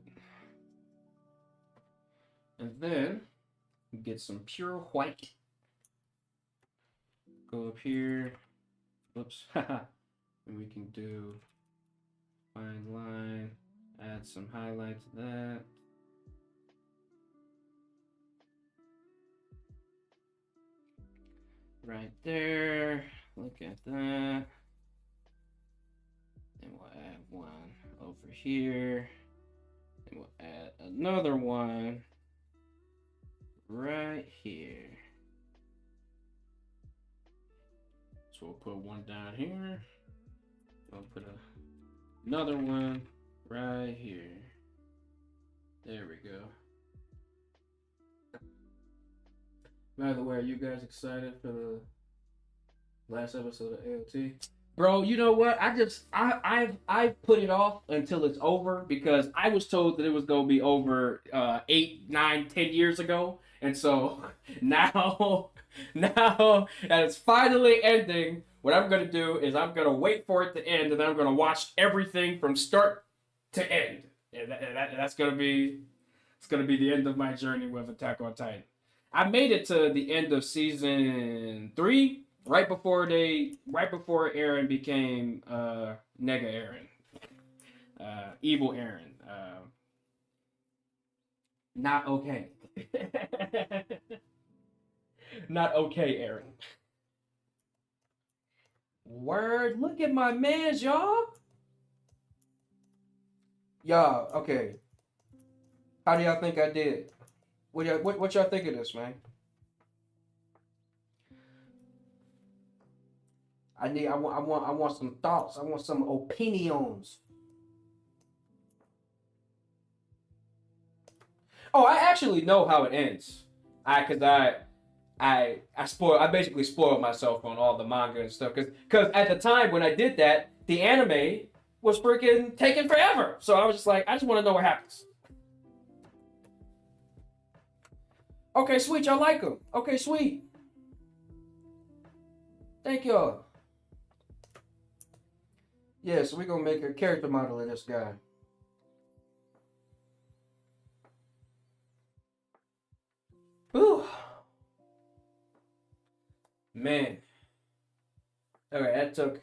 And then get some pure white. Go up here. Whoops. And we can do fine line. Add some highlight to that. Right there. Look at that. And we'll add one over here. And we'll add another one right here. So we'll put one down here. We'll put another one right here. There we go. By the way, are you guys excited for the last episode of AOT? Bro, you know what? I've put it off until it's over because I was told that it was gonna be over 8, 9, 10 years ago, and so now that it's finally ending, what I'm gonna do is I'm gonna wait for it to end, and then I'm gonna watch everything from start to end, and that's gonna be the end of my journey with Attack on Titan. I made it to the end of season 3. Right before Eren became Nega Eren, evil Eren, not okay, not okay Eren. Word, look at my mans, y'all. Y'all, okay. How do y'all think I did? What y'all think of this, man? I want some thoughts. I want some opinions. Oh, I actually know how it ends. I basically spoiled myself on all the manga and stuff because at the time when I did that, the anime was freaking taking forever. So I was just like, I just want to know what happens. Okay, sweet, y'all like him. Okay, sweet. Thank y'all. Yeah, so we're gonna make a character model of this guy. Whew. Man. Okay, that took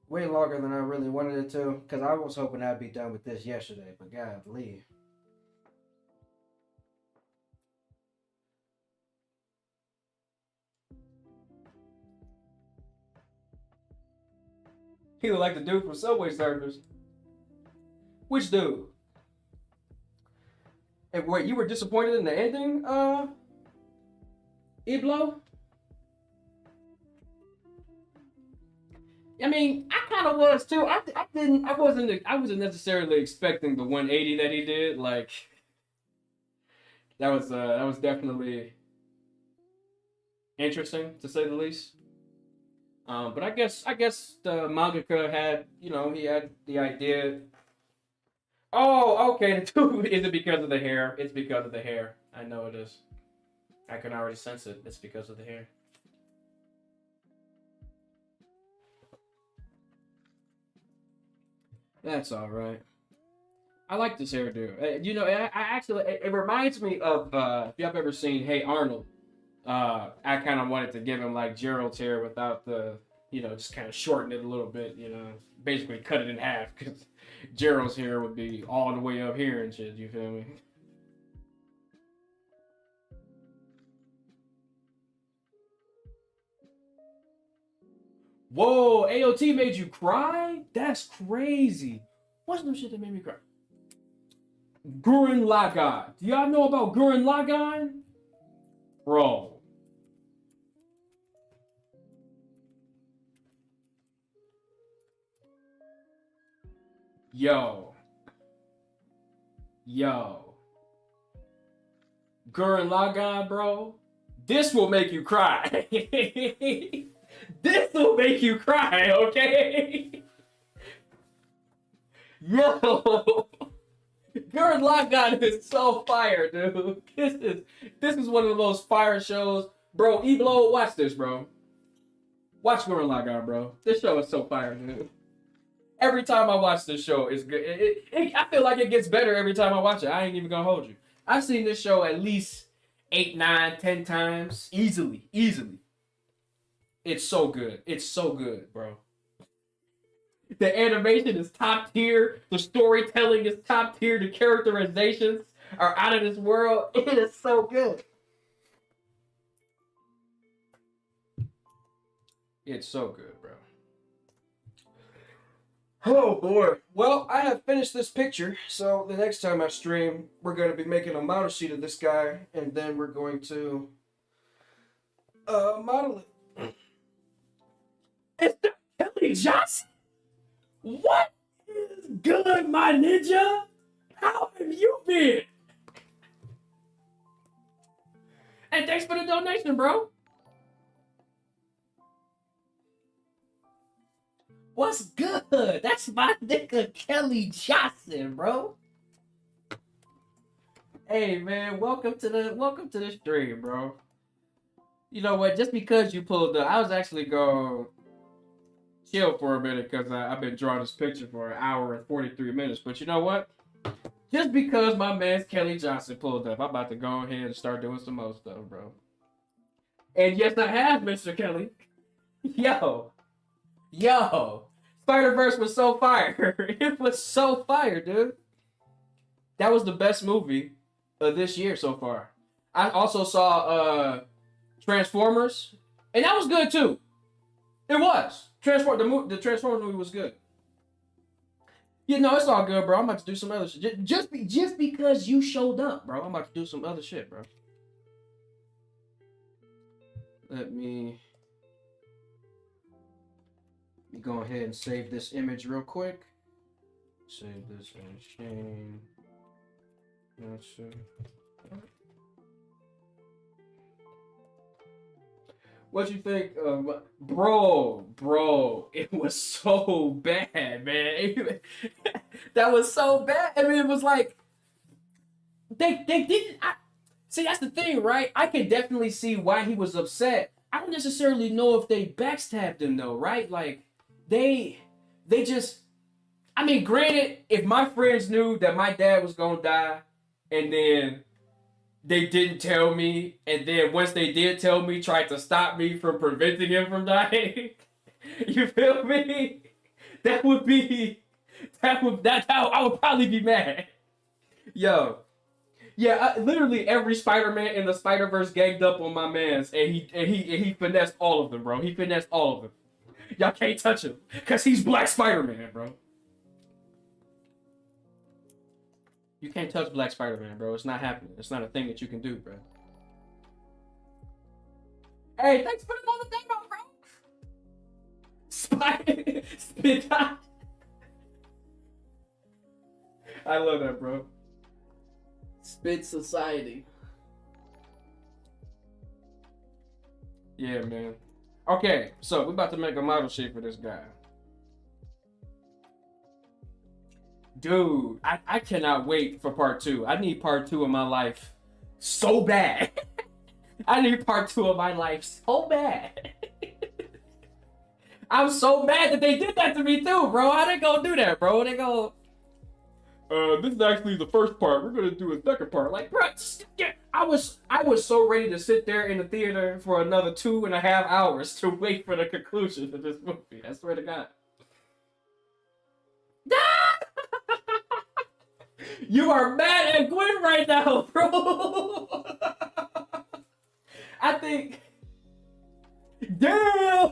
way longer than I really wanted it to, because I was hoping I'd be done with this yesterday, but golly. He looked like the dude from Subway Surfers. Which dude? And wait, you were disappointed in the ending, Iblo? I mean, I kind of was too. I wasn't necessarily expecting the 180 that he did. Like that was definitely interesting to say the least. But I guess the mangaka had, he had the idea. Oh, okay. The tube is it because of the hair? It's because of the hair. I know it is. I can already sense it. It's because of the hair. That's all right. I like this hairdo. I actually it reminds me of if y'all have ever seen Hey Arnold. I kind of wanted to give him like Gerald's hair without the, just kind of shorten it a little bit. Basically cut it in half because Gerald's hair would be all the way up here and shit. You feel me? Whoa, AOT made you cry? That's crazy. What's some shit that made me cry? Gurren Lagann. Do y'all know about Gurren Lagann? Bro. Yo. Yo. Gurren Lagann, bro. This will make you cry. This will make you cry, okay? Yo. Gurren Lagann is so fire, dude. This is one of the most fire shows. Bro, Eblo, watch this, bro. Watch Gurren Lagann, bro. This show is so fire, dude. Every time I watch this show, it's good. I feel like it gets better every time I watch it. I ain't even gonna hold you. I've seen this show at least 8, 9, 10 times. Easily. Easily. It's so good. It's so good, bro. The animation is top tier. The storytelling is top tier. The characterizations are out of this world. It is so good. It's so good, bro. Oh boy. Well, I have finished this picture, so the next time I stream, we're going to be making a model sheet of this guy, and then we're going to model it. It's the Kelly Johnson. What is good, my ninja? How have you been? And thanks for the donation, bro. What's good? That's my nigga Kelly Johnson, bro. Hey man, welcome to the stream, bro. You know what? Just because you pulled up, I was actually going chill for a minute because I've been drawing this picture for an hour and 43 minutes. But you know what? Just because my man's Kelly Johnson pulled up, I'm about to go ahead and start doing some more stuff, bro. And yes, I have, Mr. Kelly. Yo. Spider-Verse was so fire. It was so fire, dude. That was the best movie of this year so far. I also saw Transformers, and that was good too. It was. The Transformers movie was good. It's all good, bro. I'm about to do some other shit. Just because you showed up, bro. I'm about to do some other shit, bro. Let me go ahead and save this image real quick. Save this in Shane. What you think, bro? It was so bad, man. That was so bad. I mean, it was like they didn't. See, that's the thing, right? I can definitely see why he was upset. I don't necessarily know if they backstabbed him though, right? Like they just. I mean, granted, if my friends knew that my dad was gonna die, and then they didn't tell me, and then once they did tell me, tried to stop me from preventing him from dying. You feel me? That would be that's how I would probably be mad. Yo. Yeah, literally every Spider-Man in the Spider-Verse ganged up on my man's, and he finessed all of them, bro. He finessed all of them. Y'all can't touch him, cause he's Black Spider-Man, bro. You can't touch Black Spider-Man, bro. It's not happening. It's not a thing that you can do, bro. Hey, thanks for the other demo, bro. Spit. I love that, bro. Spit Society. Yeah, man. Okay, so we're about to make a model sheet for this guy. Dude, I cannot wait for part 2. I need part 2 of my life so bad. I need part 2 of my life so bad. I'm so mad that they did that to me too, bro. How they gonna do that, bro? They go, this is actually the first part. We're gonna do a second part. Like, bro, I was so ready to sit there in the theater for another 2.5 hours to wait for the conclusion of this movie. I swear to God. You are mad at Gwen right now, bro. I think. Damn.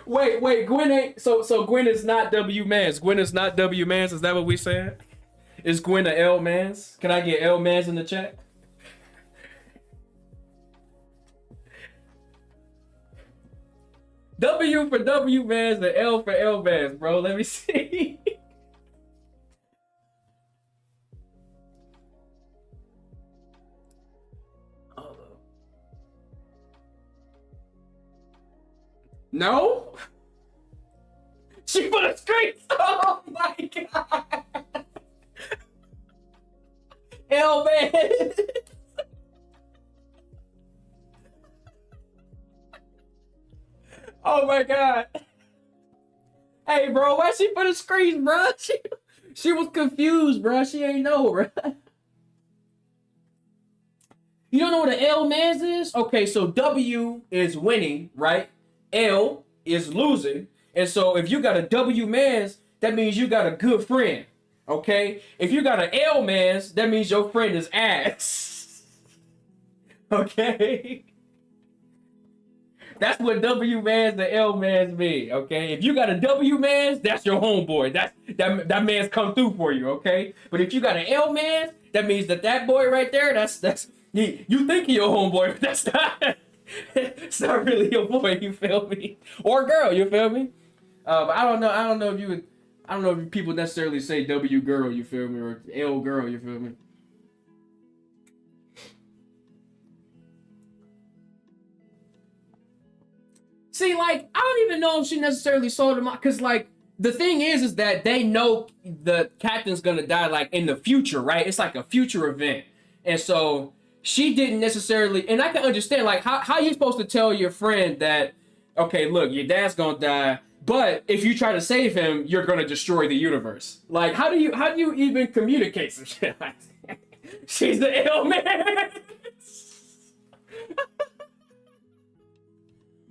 Wait. Gwen ain't. So Gwen is not W Mans. Gwen is not W Mans. Is that what we said? Is Gwen a L Mans? Can I get L Mans in the chat? W for W Mans and L for L Mans, bro. Let me see. No? She put a screen. Oh my god. Hell, man. Oh my god. Hey, bro, why she put a screen, bro? She was confused, bro. She ain't know, bro. You don't know what an L Mans is? Okay, so W is winning, right? L is losing. And so if you got a W Mans, that means you got a good friend. Okay? If you got an L Mans, that means your friend is ass. Okay? That's what W Mans and L Mans mean, okay? If you got a W Mans, that's your homeboy. That man's come through for you, okay? But if you got an L Mans, that means that boy right there, that's you think you're a homeboy, but that's not. It's not really your boy, you feel me? Or girl, you feel me? But I don't know if people necessarily say W girl, you feel me, or L girl, you feel me? See, like, I don't even know if she necessarily sold him out, because, like, the thing is that they know the captain's gonna die, like, in the future, right? It's like a future event. And so she didn't necessarily, and I can understand, like, how you supposed to tell your friend that, okay, look, your dad's gonna die, but if you try to save him, you're gonna destroy the universe. Like, how do you even communicate some shit like that? She's the ill man.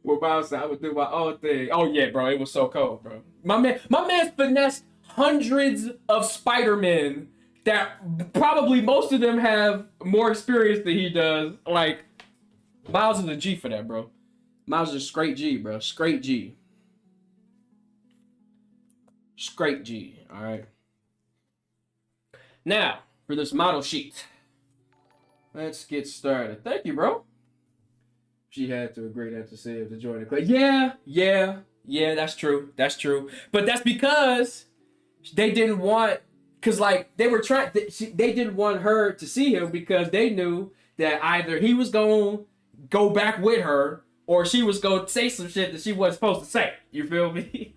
Well, Miles said I would do my own thing. Oh yeah, bro, it was so cold, bro. My man's finessed hundreds of Spider-Men that probably most of them have more experience than he does. Like, Miles is a G for that, bro. Miles is a straight G, bro. Straight G. Straight G, alright? Now, for this model sheet. Let's get started. Thank you, bro. She had to agree to say to join the club. Yeah, that's true. That's true. But that's because they didn't want, because like they were trying, they didn't want her to see him because they knew that either he was going to go back with her or she was going to say some shit that she wasn't supposed to say. You feel me?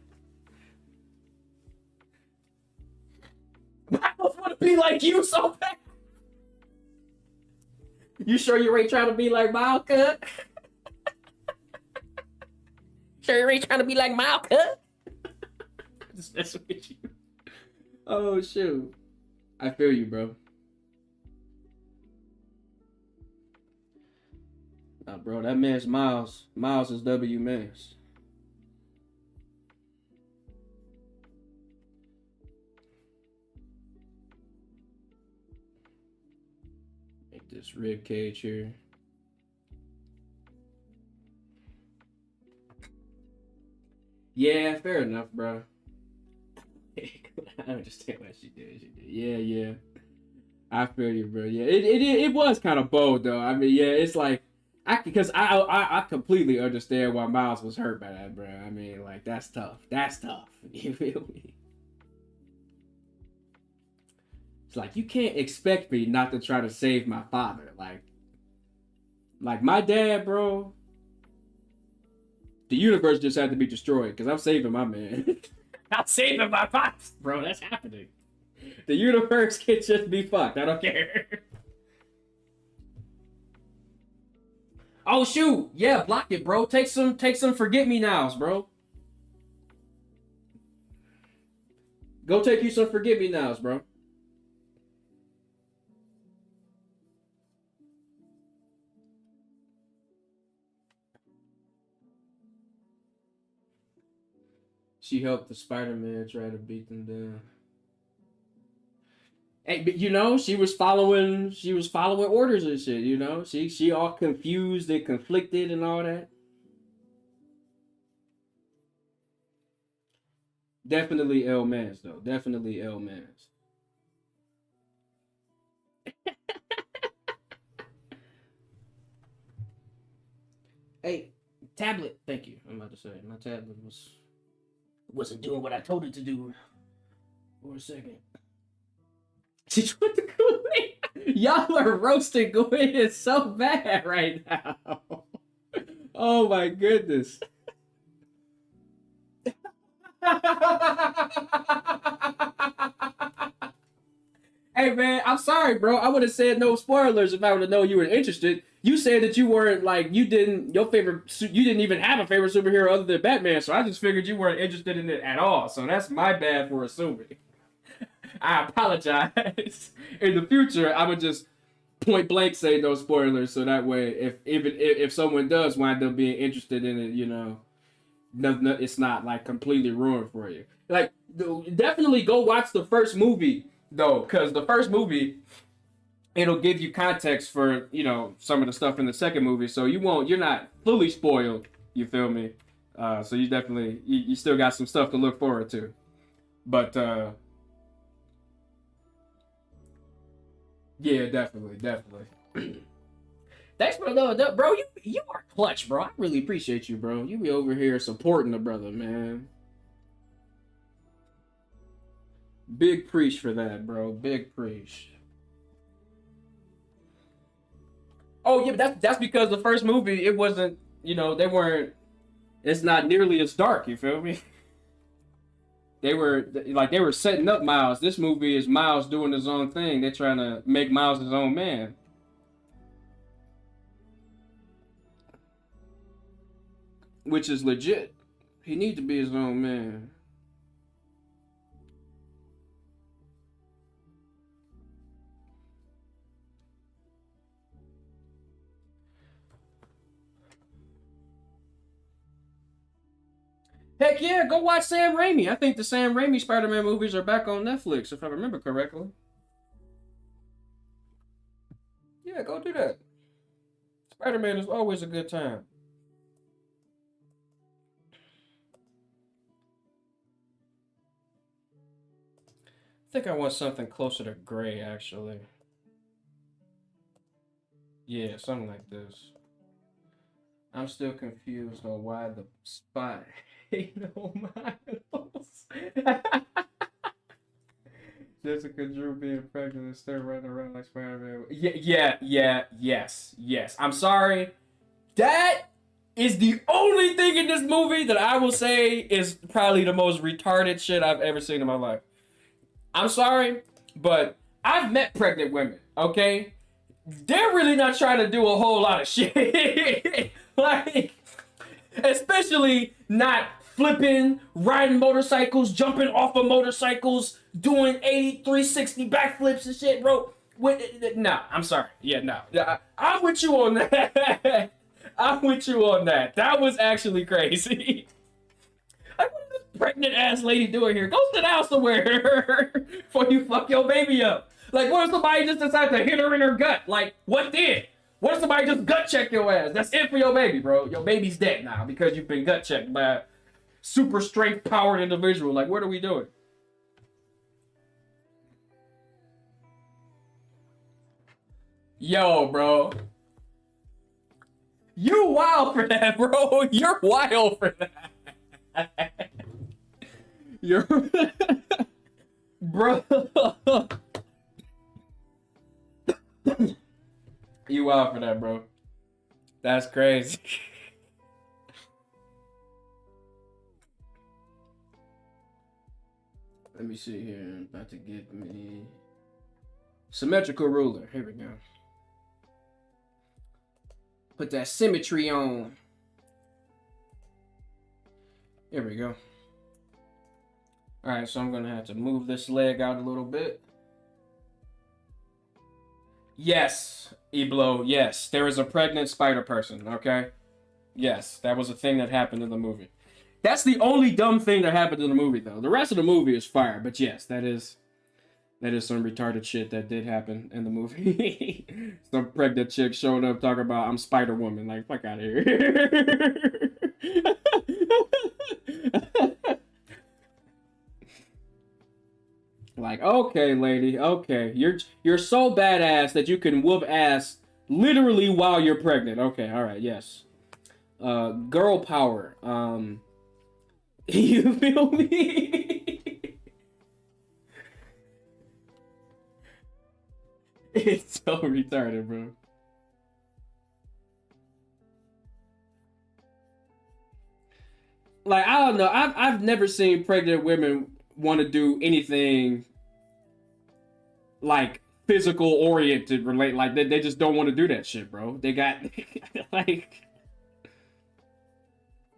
I don't want to be like you so bad. You sure you ain't trying to be like Miles, cut? Sure you ain't trying to be like Miles, cut? Just messing with you. Oh, shoot. I feel you, bro. Bro, that man's Miles. Miles is W Mans. Make this rib cage here. Yeah, fair enough, bro. I understand what she did. Yeah. I feel you, bro. Yeah, it was kind of bold though. I mean, yeah, it's like because I completely understand why Miles was hurt by that, bro. I mean, like that's tough. That's tough. You feel me? It's like you can't expect me not to try to save my father. Like my dad, bro. The universe just had to be destroyed because I'm saving my man. I'm saving my pops, bro. That's happening. The universe can just be fucked. I don't care. Oh shoot! Yeah, block it, bro. Take some forget me nows, bro. Go take you some forget me nows, bro. She helped the Spider-Man try to beat them down. Hey, but you know, she was following orders and shit, you know? She all confused and conflicted and all that. Definitely L Mans though. Definitely L Mans. Hey, tablet. Thank you. I'm about to say my tablet wasn't doing what I told it to do for a second. She tried to Gwen. Y'all are roasting Gwen so bad right now. Oh my goodness. Hey man, I'm sorry, bro. I would have said no spoilers if I would have known you were interested. You said that you weren't like you didn't even have a favorite superhero other than Batman, so I just figured you weren't interested in it at all. So that's my bad for assuming. I apologize. In the future, I would just point blank say no spoilers, so that way, if someone does wind up being interested in it, you know, it's not like completely ruined for you. Like, definitely go watch the first movie though, because the first movie it'll give you context for some of the stuff in the second movie, so you're not fully spoiled. You feel me? So you definitely you still got some stuff to look forward to, but. Yeah, definitely. Thanks for the love, bro. You are clutch, bro. I really appreciate you, bro. You be over here supporting the brother, man. Big preach for that, bro. Big preach. Oh yeah, but that's because the first movie it wasn't. They weren't. It's not nearly as dark. You feel me? They were setting up Miles. This movie is Miles doing his own thing. They're trying to make Miles his own man. Which is legit. He needs to be his own man. Heck yeah, go watch Sam Raimi. I think the Sam Raimi Spider-Man movies are back on Netflix, if I remember correctly. Yeah, go do that. Spider-Man is always a good time. I think I want something closer to gray, actually. Yeah, something like this. I'm still confused on why the spot ain't no Miles. Jessica Drew being pregnant and still running around like Spider-Man. Yes. I'm sorry. That is the only thing in this movie that I will say is probably the most retarded shit I've ever seen in my life. I'm sorry, but I've met pregnant women, okay? They're really not trying to do a whole lot of shit. Like, especially not flipping, riding motorcycles, jumping off of motorcycles, doing 360 backflips and shit, bro. No, I'm sorry. Yeah, no. I'm with you on that. I'm with you on that. That was actually crazy. Like, what is this pregnant ass lady doing here? Go sit down somewhere before you fuck your baby up. Like, what if somebody just decided to hit her in her gut? Like, what did? What if somebody just gut check your ass? That's it for your baby, bro. Your baby's dead now because you've been gut checked by a super strength powered individual. Like, what are we doing? Yo, bro. You wild for that, bro. You're wild for that. You're bro. You wild for that, bro. That's crazy. Let me see here. About to get me symmetrical ruler. Here we go. Put that symmetry on. Here we go. All right, so I'm gonna have to move this leg out a little bit. Yes, Eblo, yes. There is a pregnant spider person, okay? Yes, that was a thing that happened in the movie. That's the only dumb thing that happened in the movie, though. The rest of the movie is fire, but yes, that is some retarded shit that did happen in the movie. Some pregnant chick showed up talking about, I'm Spider Woman. Like, fuck out of here. Like, okay, lady, okay. You're so badass that you can whoop ass literally while you're pregnant. Okay, alright, yes. Girl power. You feel me? It's so retarded, bro. Like, I don't know. I've never seen pregnant women want to do anything like physical oriented relate. Like they just don't want to do that shit, bro. They got like,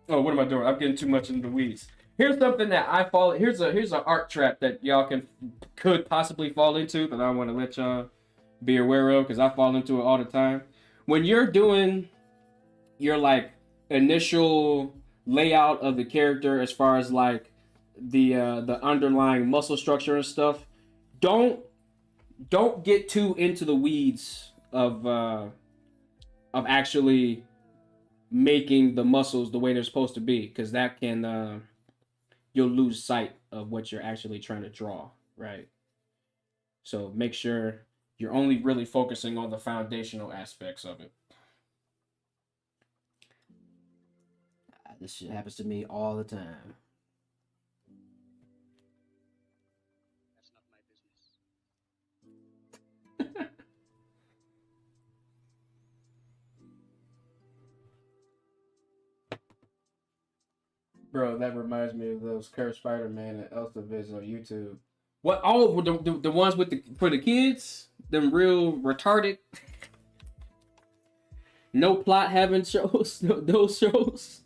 oh, what am I doing? I'm getting too much into the weeds. Here's something that I fall. Here's an art trap that y'all could possibly fall into that I want to let y'all be aware of because I fall into it all the time. When you're doing your like initial layout of the character as far as like the underlying muscle structure and stuff, don't get too into the weeds of actually making the muscles the way they're supposed to be, because that can you'll lose sight of what you're actually trying to draw, right? So make sure you're only really focusing on the foundational aspects of it. This shit happens to me all the time. That's not my business. Bro, that reminds me of those Cursed Spider-Man and Elsa vids on YouTube. What? Oh, the ones with the for the kids? Them real retarded. No plot having shows. No, those shows.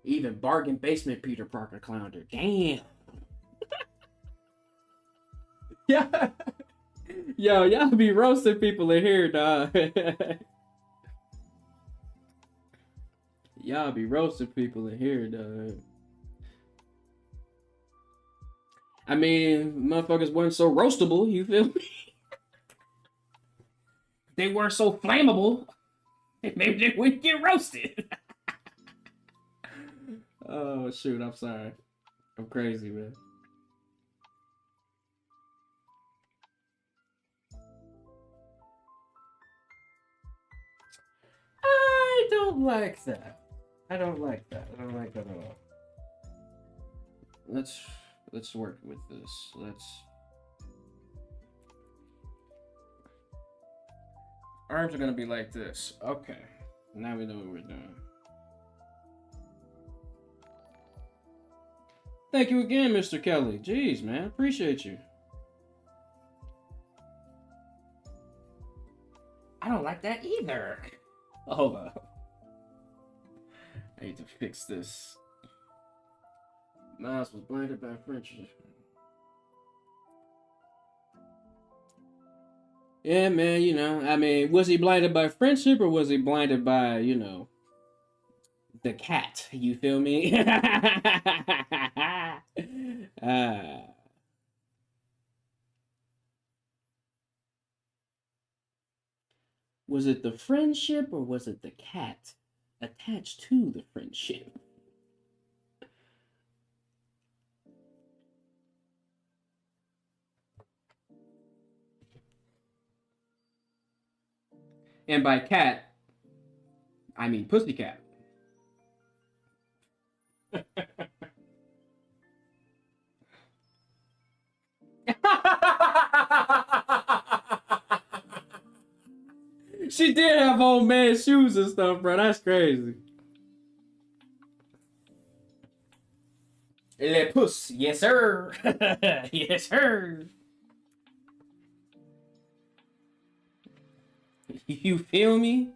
Even bargain basement Peter Parker clowner. Damn. Yeah. Yo, y'all be roasting people in here, dog. Y'all be roasting people in here, dog. I mean, motherfuckers weren't so roastable, you feel me? They weren't so flammable. Maybe they wouldn't get roasted. Oh, shoot, I'm sorry. I'm crazy, man. I don't like that. I don't like that. I don't like that at all. Let's work with this. Arms are gonna be like this. Okay. Now we know what we're doing. Thank you again, Mr. Kelly. Jeez, man. Appreciate you. I don't like that either. Hold on. I need to fix this. Miles was blinded by friendship. Yeah, man, you know, I mean, was he blinded by friendship or was he blinded by, you know, the cat? You feel me? uh, was it the friendship or was it the cat attached to the friendship? And by cat, I mean pussycat. She did have old man shoes and stuff, bro. That's crazy. Le puss, yes sir. Yes sir. You feel me?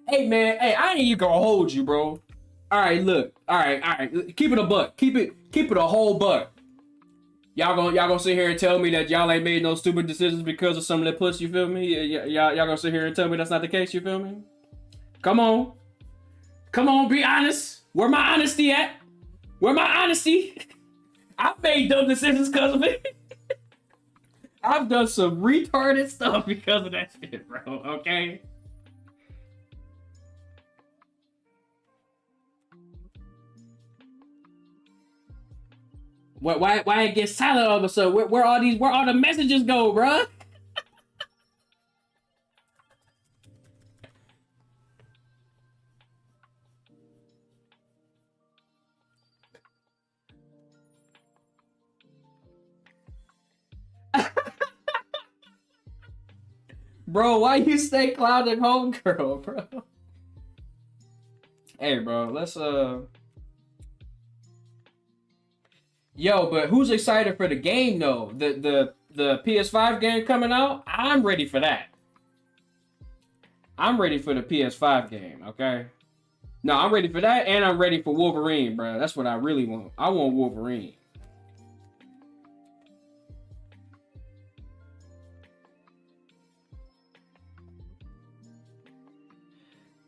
Hey man, hey, I ain't even gonna hold you, bro. All right, look. All right. Keep it a buck. Keep it a whole buck. Y'all gonna sit here and tell me that y'all ain't made no stupid decisions because of some of that puss, you feel me? Y'all gonna sit here and tell me that's not the case, you feel me? Come on, be honest. Where my honesty at? Where my honesty? I've made dumb decisions because of it. I've done some retarded stuff because of that shit, bro. Okay. Why it get silent all of a sudden? Where all the messages go, bruh? Bro, why you stay clouding homegirl, bro? Hey, bro, let's Yo, but who's excited for the game though? The PS5 game coming out? I'm ready for that. I'm ready for the PS5 game, okay? No, I'm ready for that and I'm ready for Wolverine, bro. That's what I really want. I want Wolverine.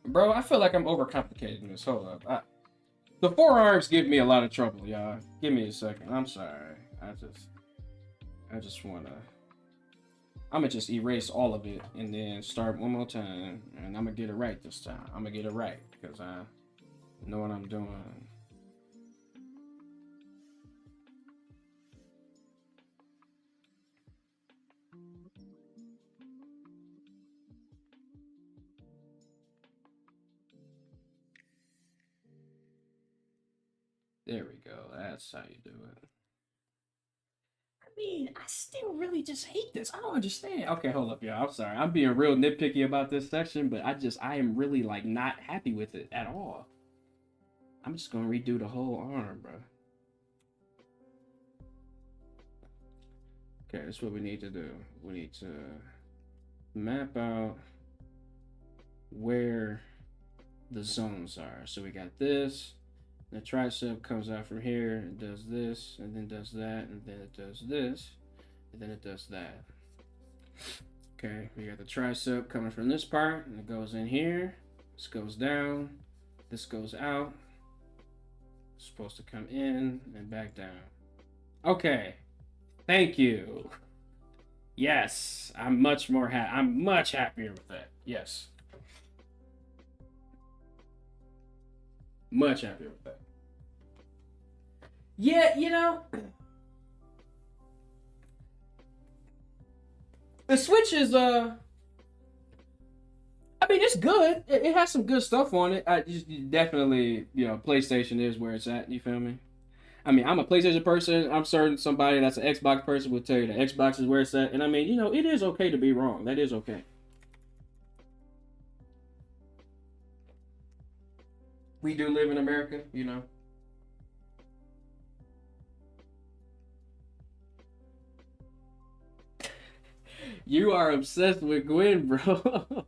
Bro, I feel like I'm overcomplicating this. Hold up. The forearms give me a lot of trouble, y'all. Give me a second. I'm sorry. I just wanna. I'm gonna just erase all of it and then start one more time, and I'm gonna get it right this time. I'm gonna get it right because I know what I'm doing. There we go. That's how you do it. I mean, I still really just hate this. I don't understand. Okay, hold up, y'all. I'm sorry. I'm being real nitpicky about this section, but I am really like not happy with it at all. I'm just gonna redo the whole arm, bro. Okay, that's what we need to do. We need to map out where the zones are. So we got this. The tricep comes out from here and does this, and then does that, and then it does this, and then it does that. Okay, we got the tricep coming from this part, and it goes in here. This goes down. This goes out. It's supposed to come in and back down. Okay, thank you. Yes, I'm much happier with that. Yes. Much happier with that. Yeah, you know, the Switch is I mean, it's good. It has some good stuff on it. I just definitely, you know, PlayStation is where it's at. You feel me? I mean, I'm a PlayStation person. I'm certain somebody that's an Xbox person will tell you that Xbox is where it's at. And I mean, you know, it is okay to be wrong. That is okay. We do live in America, you know. You are obsessed with Gwen, bro.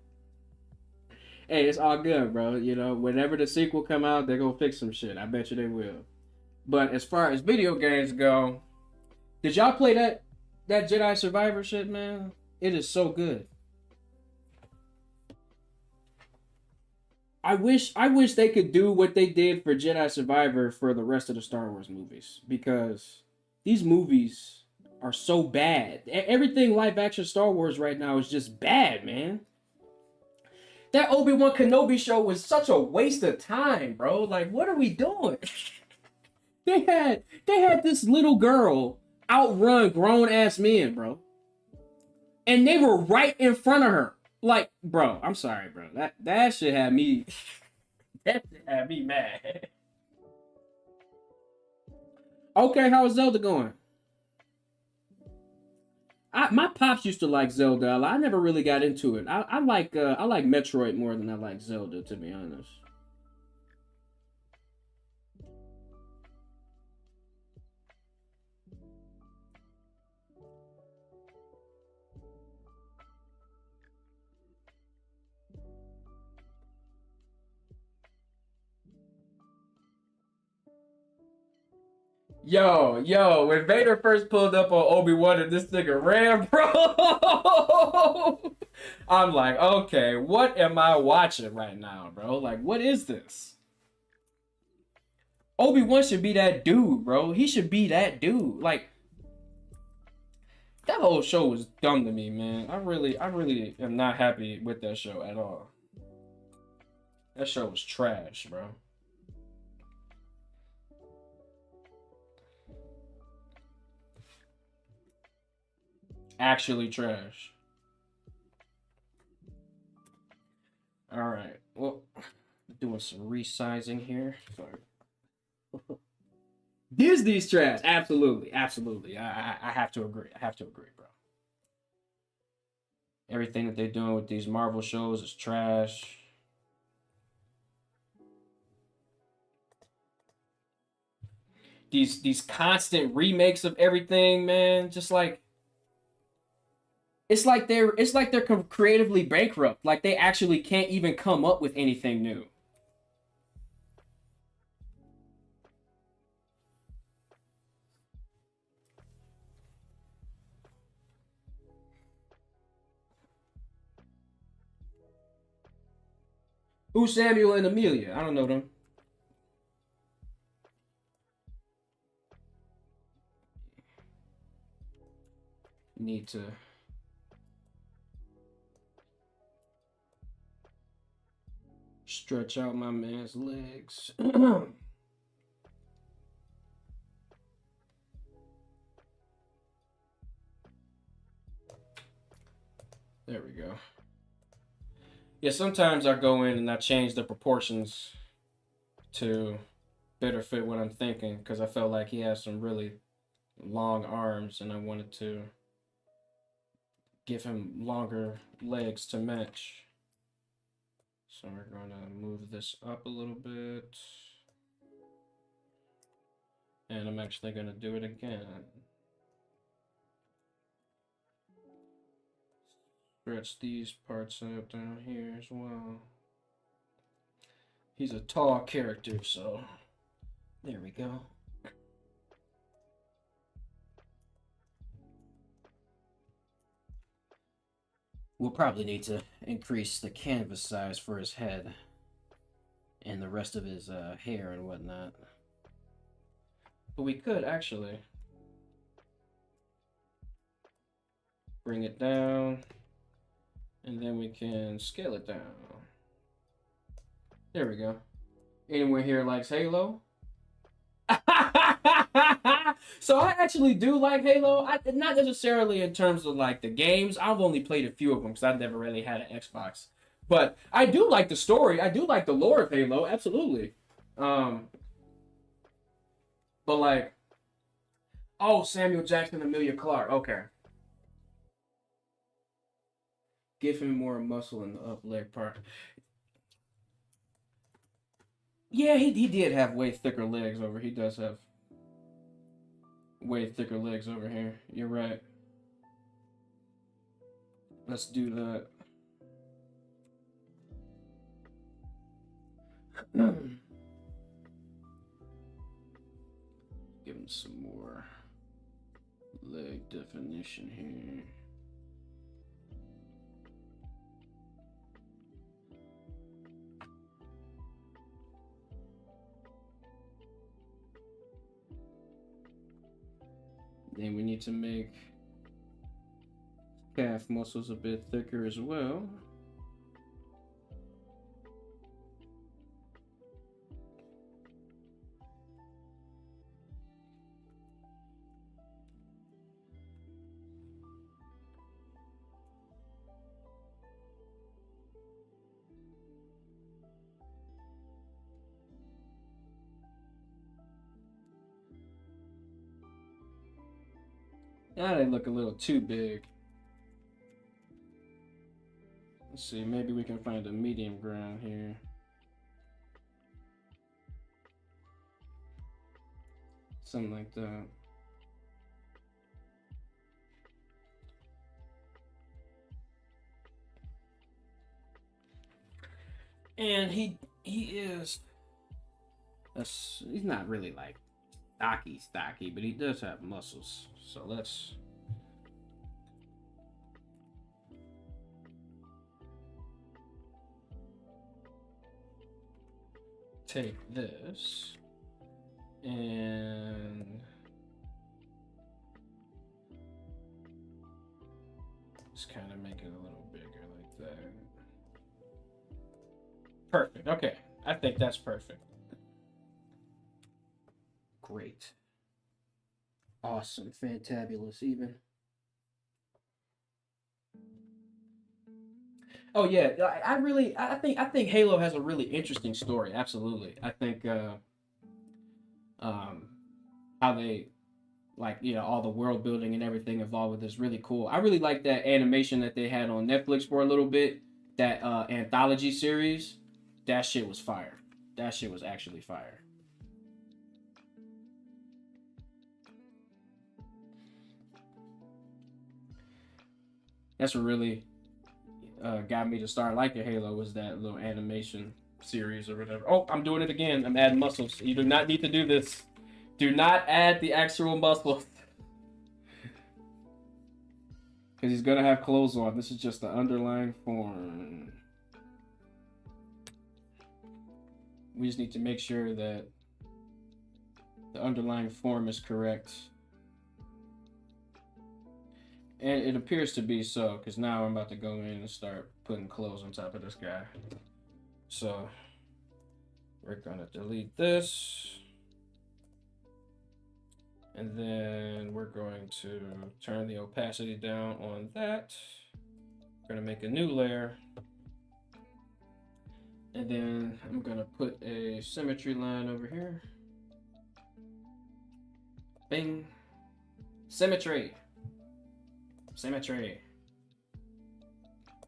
Hey, it's all good, bro. You know, whenever the sequel come out, they're gonna fix some shit. I bet you they will. But as far as video games go, did y'all play that Jedi Survivor shit, man? It is so good. I wish they could do what they did for Jedi Survivor for the rest of the Star Wars movies, because these movies are so bad. Everything live action Star Wars right now is just bad, man. That Obi-Wan Kenobi show was such a waste of time, bro. Like, what are we doing? they had this little girl outrun grown ass men, bro. And they were right in front of her. Like, bro, I'm sorry, bro. That shit had me that shit had me mad. Okay, how's Zelda going? My pops used to like Zelda. I never really got into it. I like Metroid more than I like Zelda, to be honest. Yo, when Vader first pulled up on Obi-Wan and this nigga ran, bro. I'm like, okay, what am I watching right now, bro? Like, what is this? Obi-Wan should be that dude, bro. He should be that dude. Like, that whole show was dumb to me, man. I really am not happy with that show at all. That show was trash, bro. Actually trash. All right. Well, doing some resizing here. Sorry. Disney's trash. Absolutely. I have to agree. Bro. Everything that they're doing with these Marvel shows is trash. These constant remakes of everything, man. Just like it's like they're creatively bankrupt. Like they actually can't even come up with anything new. Who's Samuel and Amelia? I don't know them. Need to stretch out my man's legs. There we go. Yeah, sometimes I go in and I change the proportions to better fit what I'm thinking, because I felt like he has some really long arms and I wanted to give him longer legs to match. So we're going to move this up a little bit. And I'm actually going to do it again. Stretch these parts out down here as well. He's a tall character, so there we go. We'll probably need to increase the canvas size for his head and the rest of his hair and whatnot. But we could actually bring it down and then we can scale it down. There we go. Anyone here likes Halo? So I actually do like Halo. Not necessarily in terms of like the games. I've only played a few of them because I've never really had an Xbox. But I do like the story. I do like the lore of Halo. Absolutely. But like, oh, Samuel Jackson, Amelia Clark. Okay. Give him more muscle in the up leg part. Yeah, he did have way thicker legs over. He does have way thicker legs over here. You're right. Let's do that. some more leg definition here. Then we need to make calf muscles a bit thicker as well. Now they look a little too big. Let's see, maybe we can find a medium ground here. Something like that. And he's not really like stocky, but he does have muscles. So let's take this and just kind of make it a little bigger like that. Perfect. Okay. I think that's perfect. Great. Awesome. Fantabulous even. Oh yeah, I think Halo has a really interesting story. Absolutely. I think how they like, you know, all the world building and everything involved with this really cool. I really like that animation that they had on Netflix for a little bit. That anthology series. That shit was fire. That shit was actually fire. That's what really got me to start liking Halo was that little animation series or whatever. Oh, I'm doing it again. I'm adding muscles. You do not need to do this. Do not add the actual muscles. Because he's going to have clothes on. This is just the underlying form. We just need to make sure that the underlying form is correct. And it appears to be so, because now I'm about to go in and start putting clothes on top of this guy. So we're gonna delete this. And then we're going to turn the opacity down on that. We're gonna make a new layer. And then I'm gonna put a symmetry line over here. Bing. Symmetry. Symmetry.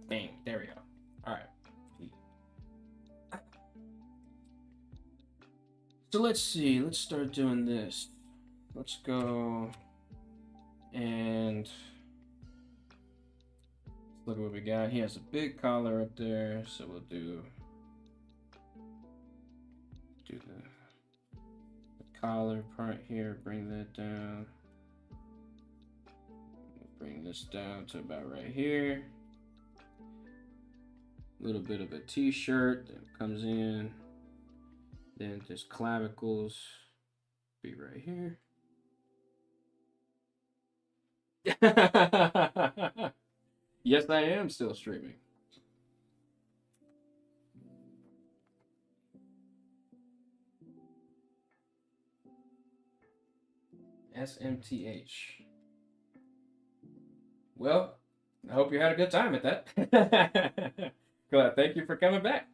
Bang. There we go. Alright. So let's see. Let's start doing this. Let's go and look at what we got. He has a big collar up there, so we'll do the collar part here. Bring that down. Bring this down to about right here. A little bit of a t-shirt that comes in. Then this clavicles be right here. Yes, I am still streaming. SMTH. Well, I hope you had a good time at that. Glad. Thank you for coming back.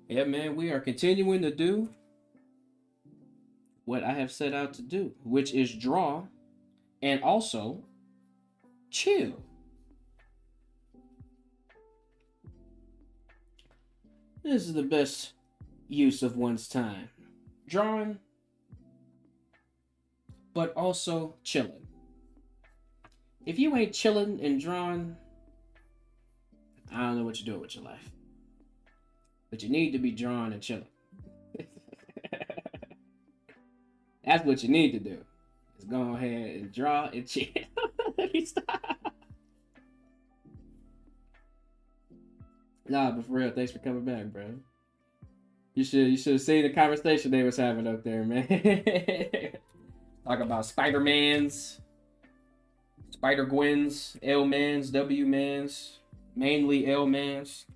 Yeah, man, we are continuing to do what I have set out to do, which is draw and also chill. This is the best use of one's time. Drawing, but also chilling. If you ain't chilling and drawing, I don't know what you're doing with your life. But you need to be drawing and chilling. That's what you need to do. Is go ahead and draw and chill. Let me stop. Nah, but for real, thanks for coming back, bro. You should have seen the conversation they was having up there, man. Talk about Spider-Mans, Spider-Gwens, L-Mans, W-Mans, mainly L-Mans.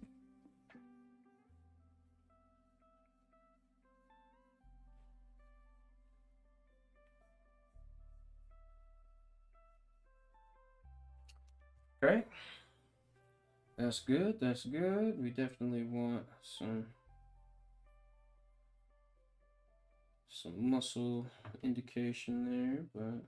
Okay. That's good. That's good. We definitely want some muscle indication there, but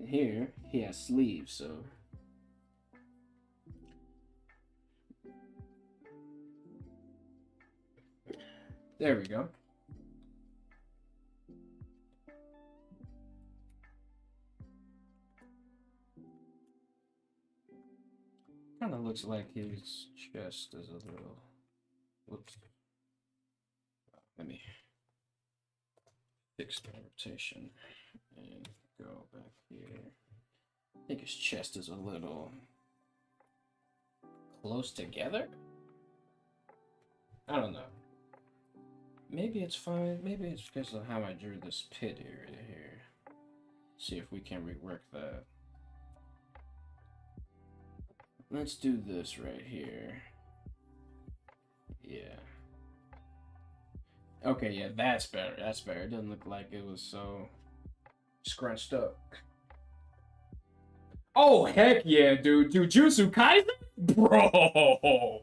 here he has sleeves, so there we go. Kind of looks like his chest is a little. Whoops. Let me fix the rotation and go back here. I think his chest is a little close together. I don't know. Maybe it's fine. Maybe it's because of how I drew this pit area here. See if we can rework that. Let's do this right here. Yeah. Okay, yeah, that's better. That's better. It doesn't look like it was so scrunched up. Oh, heck yeah, dude. Jujutsu Kaisen? Bro.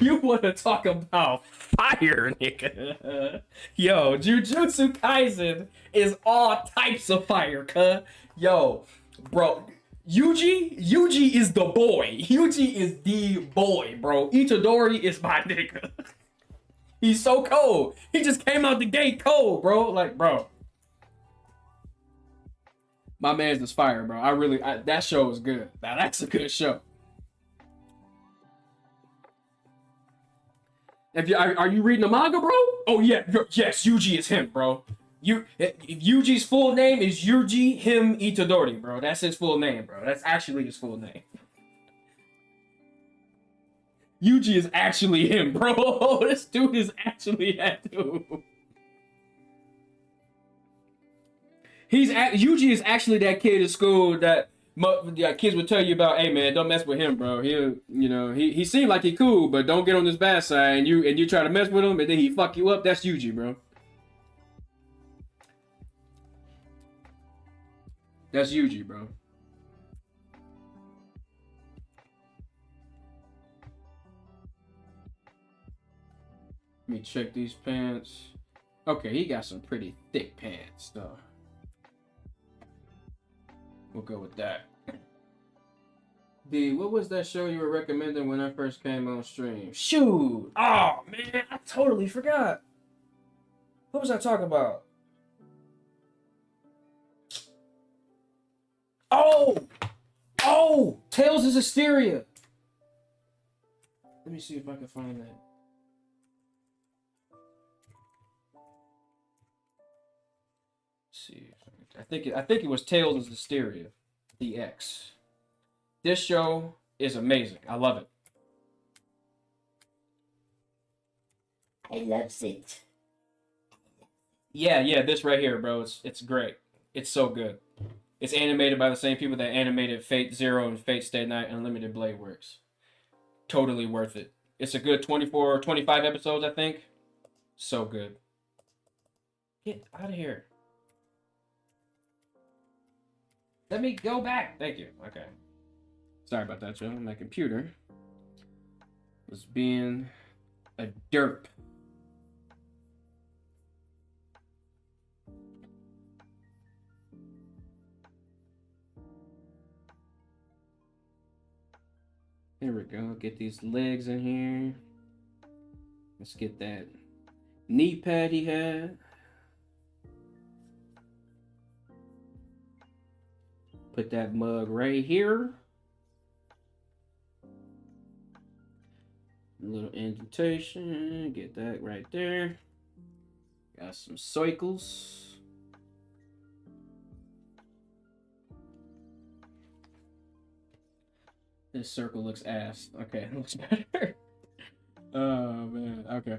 You want to talk about fire, nigga. Yo, Jujutsu Kaisen is all types of fire, cuh. Yo, bro. Yuji is the boy. Yuji is the boy, bro. Itadori is my nigga. He's so cold. He just came out the gate cold, bro. Like, bro. My man's is fire, bro. That show is good. Now that's a good show. Are you reading the manga, bro? Oh yeah, yes, Yuji is him, bro. Yuji's full name is Yuji Him Itadori, bro. That's his full name, bro. That's actually his full name. Yuji is actually him, bro. This dude is actually that dude. Yuji is actually that kid at school that kids would tell you about. Hey man, don't mess with him, bro. He seemed like he cool, but don't get on his bad side. And you try to mess with him, and then he fuck you up. That's Yuji, bro. That's Yuji, bro. Let me check these pants. Okay, he got some pretty thick pants, though. We'll go with that. D, what was that show you were recommending when I first came on stream? Shoot! Oh, man, I totally forgot. What was I talking about? Oh! Tales of Hysteria. Let me see if I can find that. Let's see. I think it was Tales of Hysteria, the X. This show is amazing. I love it. I love it. Yeah, this right here, bro. It's great. It's so good. It's animated by the same people that animated Fate Zero and Fate Stay Night Unlimited Blade Works. Totally worth it. It's a good 24, 25 episodes, I think. So good. Get out of here. Let me go back. Thank you. Okay. Sorry about that, Joe. My computer was being a derp. There we go. Get these legs in here. Let's get that knee pad he had. Put that mug right here. A little indentation. Get that right there. Got some cycles. This circle looks ass. Okay, it looks better. Oh man, okay.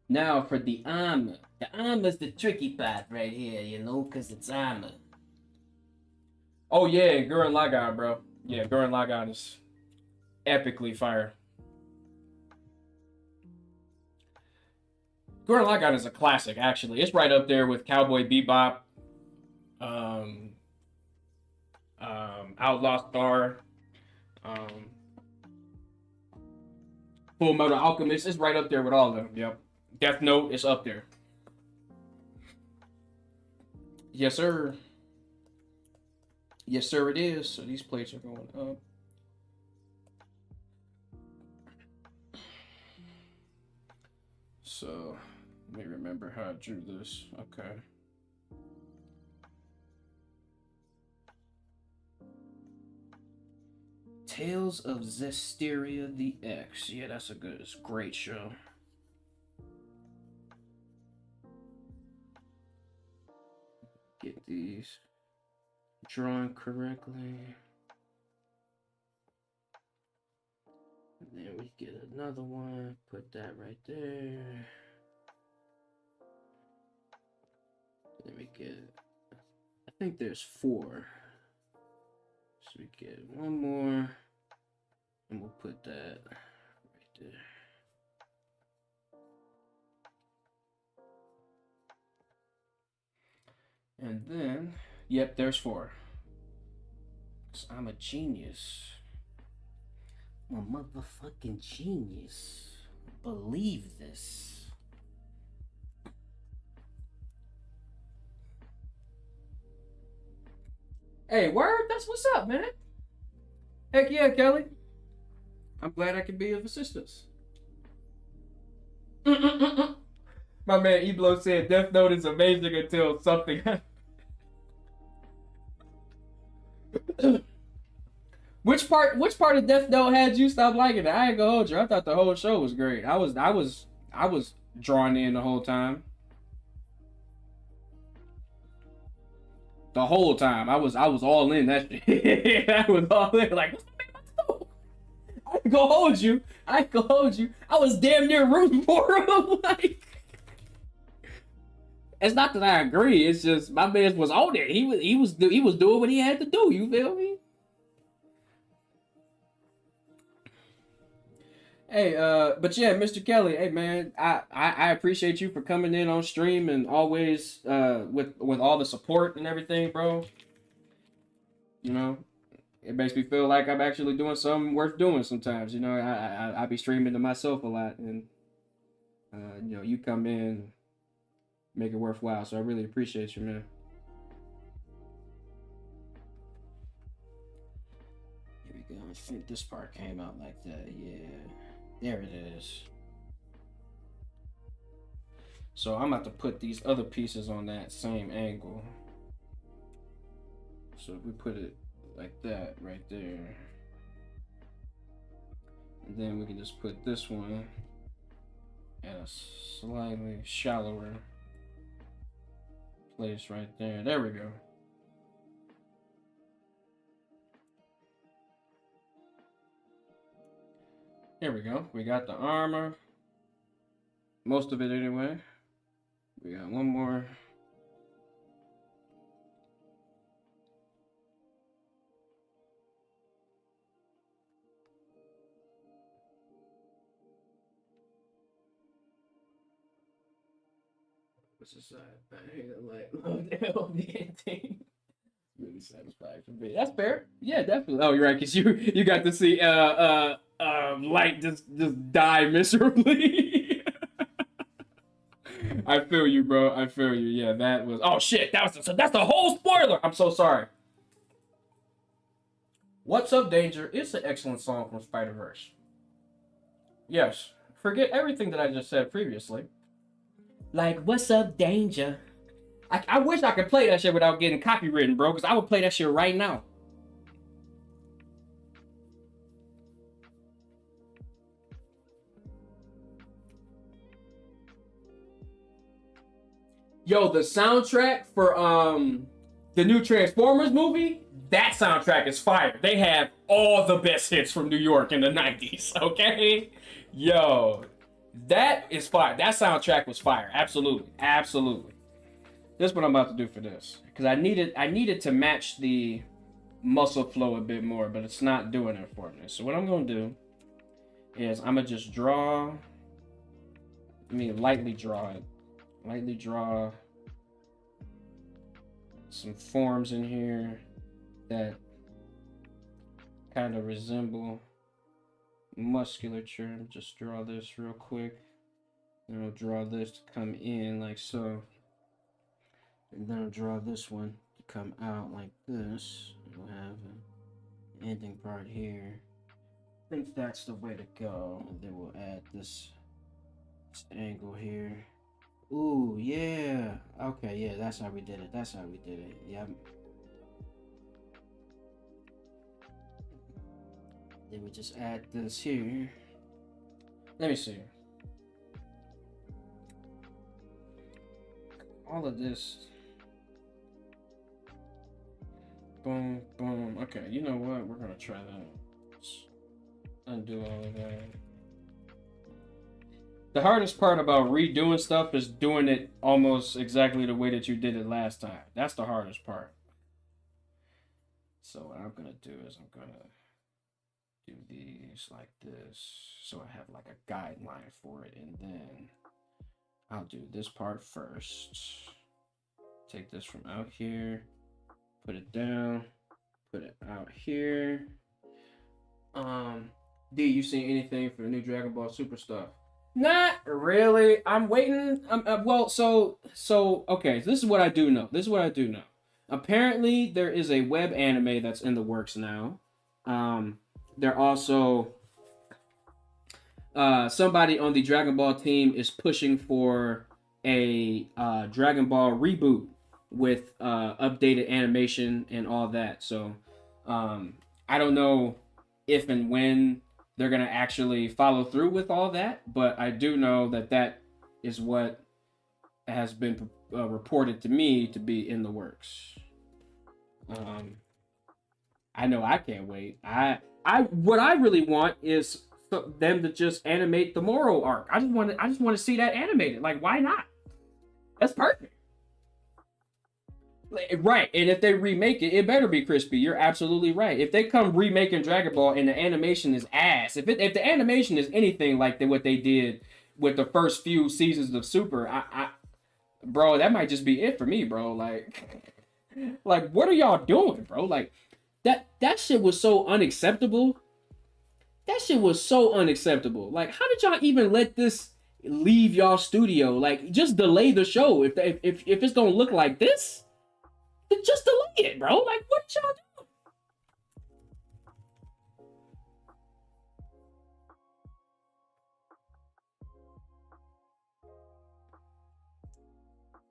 Now for the armor. The armor's the tricky part right here, you know, because it's armor. Oh yeah, Gurren Lagann, bro. Yeah, Gurren Lagann is epically fire. Gurren Lagann is a classic, actually. It's right up there with Cowboy Bebop, Outlaw Star, Full Metal Alchemist. It's right up there with all of them. Yep. Death Note is up there. Yes, sir. Yes, sir, it is. So these plates are going up. So let me remember how I drew this. Okay. Tales of Zestiria the X. Yeah, it's a great show. Get these drawn correctly. And then we get another one, put that right there. Then we get, I think there's 4. So we get one more, and we'll put that right there. And then, yep, there's 4. 'Cause I'm a genius. I'm a motherfucking genius. Believe this. Hey, word, that's what's up, man. Heck yeah, Kelly. I'm glad I can be of assistance. My man Eblo said Death Note is amazing until something. Which part of Death Note had you stop liking it? I ain't gonna hold you. I thought the whole show was great. I was drawn in the whole time. The whole time. I was all in that shit. I was all in like I ain't gonna hold you. I was damn near rooting for him. Like, it's not that I agree. It's just my man was on it. He was doing what he had to do. You feel me? Hey, but yeah, Mr. Kelly, hey man, I appreciate you for coming in on stream and always with all the support and everything, bro. You know, it makes me feel like I'm actually doing something worth doing sometimes. You know, I be streaming to myself a lot, and you know, you come in, make it worthwhile. So I really appreciate you, man. Here we go. I think this part came out like that. Yeah. There it is. So I'm about to put these other pieces on that same angle. So if we put it like that right there. And then we can just put this one at a slightly shallower place right there. There we go. Here we go. We got the armor. Most of it anyway. We got one more. What's the side? Really satisfied for me. That's fair. Yeah, definitely. Oh, you're right, because you got to see light just die miserably. I feel you, bro. I feel you. Yeah, that was. Oh shit, that's the whole spoiler. I'm so sorry. What's Up, Danger is an excellent song from Spider-Verse. Yes, forget everything that I just said previously. Like, what's up, Danger? I wish I could play that shit without getting copywritten, bro, because I would play that shit right now. Yo, the soundtrack for the new Transformers movie, that soundtrack is fire. They have all the best hits from New York in the 90s, okay? Yo, that is fire. That soundtrack was fire. Absolutely. Absolutely. This is what I'm about to do for this. Because I needed to match the muscle flow a bit more, but it's not doing it for me. So what I'm gonna do is I'm gonna just draw. Lightly draw it. Lightly draw some forms in here that kind of resemble musculature. Just draw this real quick. And I'll draw this to come in like so. And then I'll draw this one to come out like this. We'll have an ending part here. I think that's the way to go. And then we'll add this angle here. Ooh, yeah. Okay, yeah, that's how we did it. That's how we did it. Yep. Then we just add this here. Let me see. All of this. Boom, boom. Okay, you know what? We're gonna try that. Let's undo all of that. The hardest part about redoing stuff is doing it almost exactly the way that you did it last time. That's the hardest part. So what I'm gonna do is I'm gonna do these like this, so I have like a guideline for it, and then I'll do this part first. Take this from out here, put it down, put it out here. D, you seen anything for the new Dragon Ball Super stuff? Not really. I'm waiting. Okay. This is what I do know. Apparently, there is a web anime that's in the works now. There also somebody on the Dragon Ball team is pushing for a Dragon Ball reboot with updated animation and all that. So I don't know if and when they're going to actually follow through with all that, but I do know that that is what has been reported to me to be in the works. I know I can't wait. What I really want is them to just animate the Moro arc. I just want to see that animated. Like, why not? That's perfect. Right, and if they remake it, it better be crispy. You're absolutely right. If they come remaking Dragon Ball and the animation is ass, if the animation is anything like what they did with the first few seasons of Super, bro, that might just be it for me, bro. Like what are y'all doing, bro? Like that shit was so unacceptable. That shit was so unacceptable. Like, how did y'all even let this leave y'all studio? Like, just delay the show if it's gonna look like this. Just delay it, bro. Like, what y'all doing?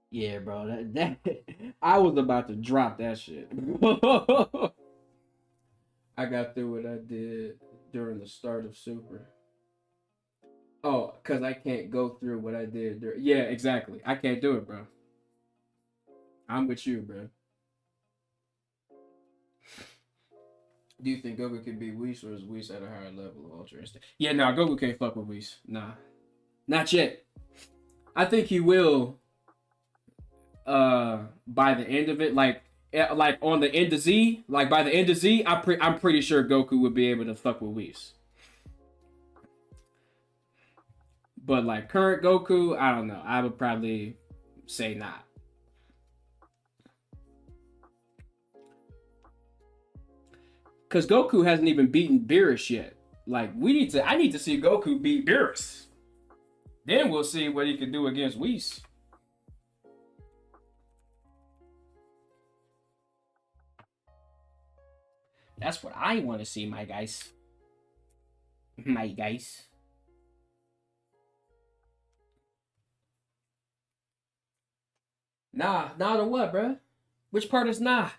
Yeah, bro. That I was about to drop that shit. I got through what I did during the start of Super. Oh, because I can't go through what I did. Yeah, exactly. I can't do it, bro. I'm with you, bro. Do you think Goku can beat Whis, or is Whis at a higher level of Ultra Instinct? Yeah, no, Goku can't fuck with Whis. Nah. Not yet. I think he will by the end of it. Like on the end of Z, like by the end of Z, I'm pretty sure Goku would be able to fuck with Whis. But like current Goku, I don't know. I would probably say not. Because Goku hasn't even beaten Beerus yet. Like, I need to see Goku beat Beerus. Then we'll see what he can do against Whis. That's what I want to see, my guys. My guys. Nah, nah to what, bruh? Which part is nah?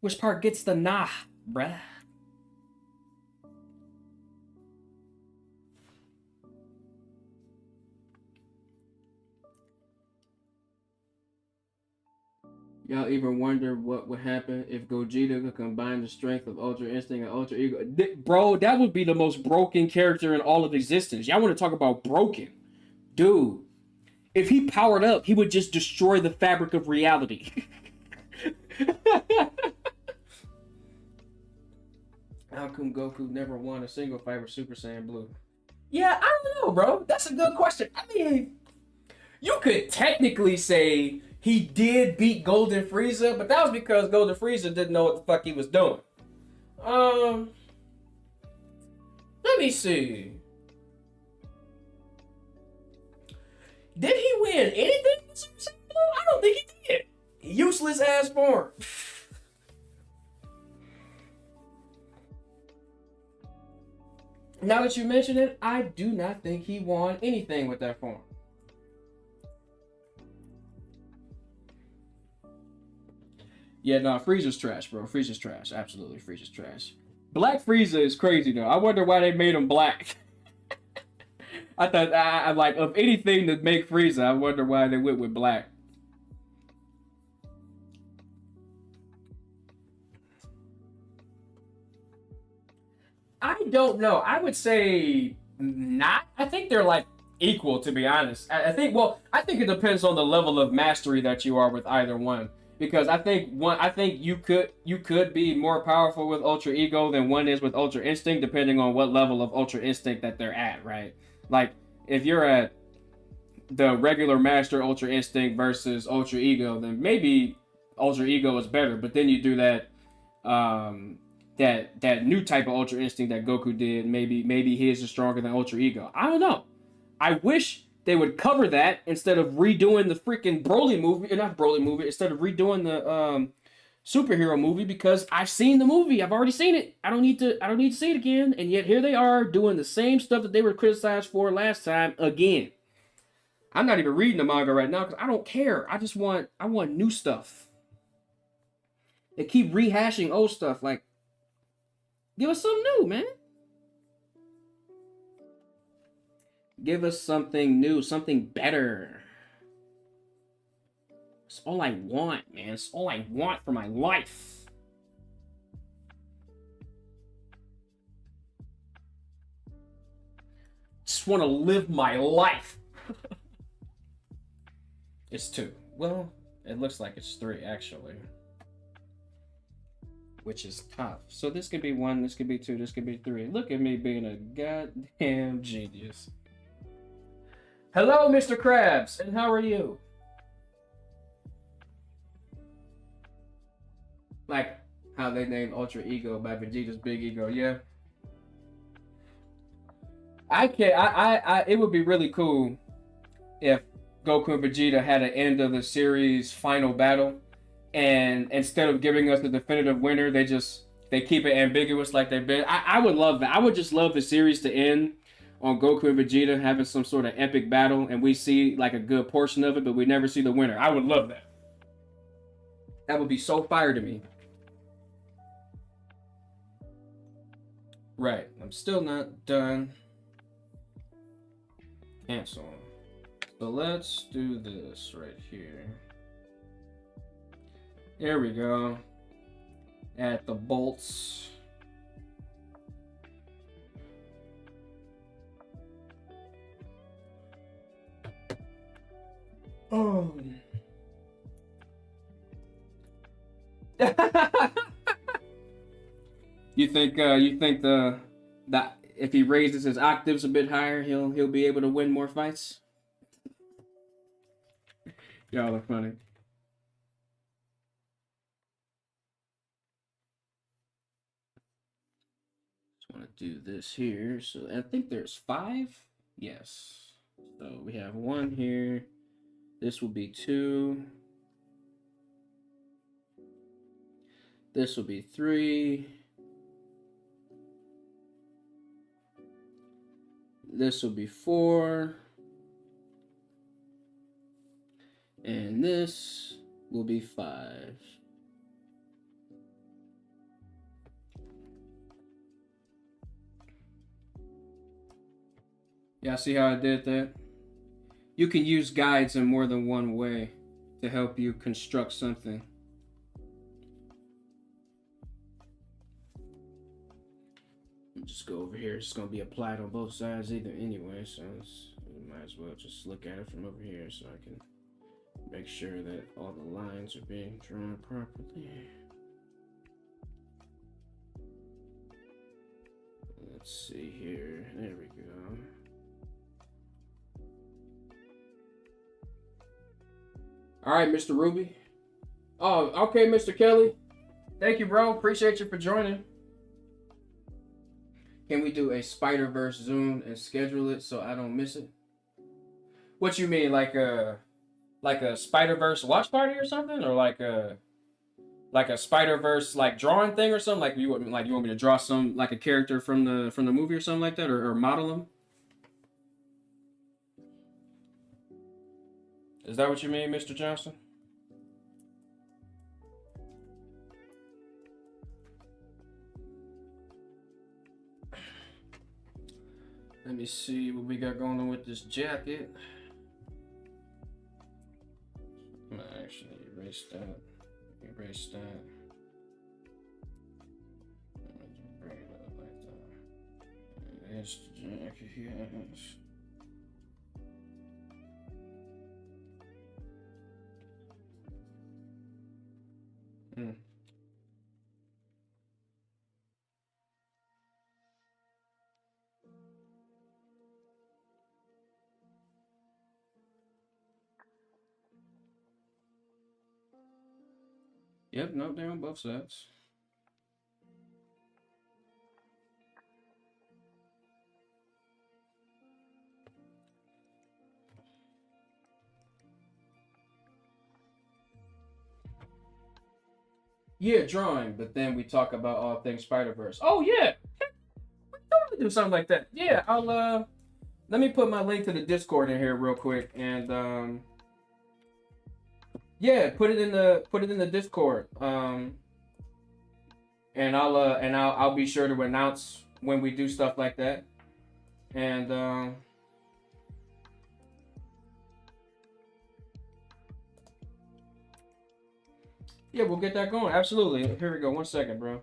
Which part gets the nah, bruh? Y'all even wonder what would happen if Gogeta could combine the strength of Ultra Instinct and Ultra Ego? Bro, that would be the most broken character in all of existence. Y'all want to talk about broken? Dude, if he powered up, he would just destroy the fabric of reality. How come Goku never won a single fight with Super Saiyan Blue? Yeah, I don't know, bro. That's a good question. I mean, you could technically say he did beat Golden Frieza, but that was because Golden Frieza didn't know what the fuck he was doing. Let me see. Did he win anything with Super Saiyan Blue? I don't think he did. Useless ass form. Now that you mention it, I do not think he won anything with that form. Yeah, no, Frieza's trash, bro. Frieza's trash. Absolutely, Frieza's trash. Black Frieza is crazy, though. I wonder why they made him black. I thought, I like, of anything to make Frieza, I wonder why they went with black. I don't know. I would say not. I think they're like equal, to be honest. I think it depends on the level of mastery that you are with either one. Because I think you could be more powerful with Ultra Ego than one is with Ultra Instinct, depending on what level of Ultra Instinct that they're at, right? Like if you're at the regular Master Ultra Instinct versus Ultra Ego, then maybe Ultra Ego is better. But then you do that that new type of Ultra Instinct that Goku did, maybe his is stronger than Ultra Ego. I don't know. I wish they would cover that instead of redoing the freaking Broly movie, not Broly movie, instead of redoing the superhero movie, because I've seen the movie. I've already seen it. I don't need to see it again. And yet here they are doing the same stuff that they were criticized for last time again. I'm not even reading the manga right now because I don't care. I want new stuff. They keep rehashing old stuff. Like, give us something new, man. Give us something new, something better. It's all I want, man. It's all I want for my life. Just want to live my life. It's 2. Well, it looks like it's 3, actually. Which is tough. So this could be 1, this could be 2, this could be 3. Look at me being a goddamn genius. Hello, Mr. Krabs, and how are you? Like how they named Ultra Ego by Vegeta's big ego, yeah. It would be really cool if Goku and Vegeta had an end of the series final battle, and instead of giving us the definitive winner, they keep it ambiguous like they've been. I would love that. I would just love the series to end on Goku and Vegeta having some sort of epic battle, and we see like a good portion of it, but we never see the winner. I would love that. That would be so fire to me. Right, I'm still not done. Cancel. So let's do this right here. There we go. Add the bolts. Oh. You think that if he raises his octaves a bit higher, he'll be able to win more fights? Y'all are funny. Just want to do this here. So I think there's 5. Yes. So we have 1 here. This will be 2. This will be 3. This will be 4. And this will be 5. Yeah, see how I did that? You can use guides in more than one way to help you construct something. Just go over here. It's going to be applied on both sides either anyway, so you might as well just look at it from over here so I can make sure that all the lines are being drawn properly. Let's see here. There we go. All right, Mr. Ruby. Oh, okay, Mr. Kelly. Thank you, bro. Appreciate you for joining. Can we do a Spider-Verse Zoom and schedule it so I don't miss it? What you mean, like a Spider-Verse watch party or something, or like a Spider-Verse like drawing thing or something? Like you want me to draw some like a character from the movie or something like that, or model them? Is that what you mean, Mr. Johnson? Let me see what we got going on with this jacket. I'm gonna actually erase that. Erase that. Bring it up like that. There's the jacket here. Yep, nope, they're on both sides. Yeah, drawing, but then we talk about all things Spider-Verse. Oh yeah, we totally do something like that. Yeah, I'll let me put my link to the Discord in here real quick, and yeah, put it in the Discord. And I'll be sure to announce when we do stuff like that, and yeah, we'll get that going. Absolutely. Here we go. 1 second, bro.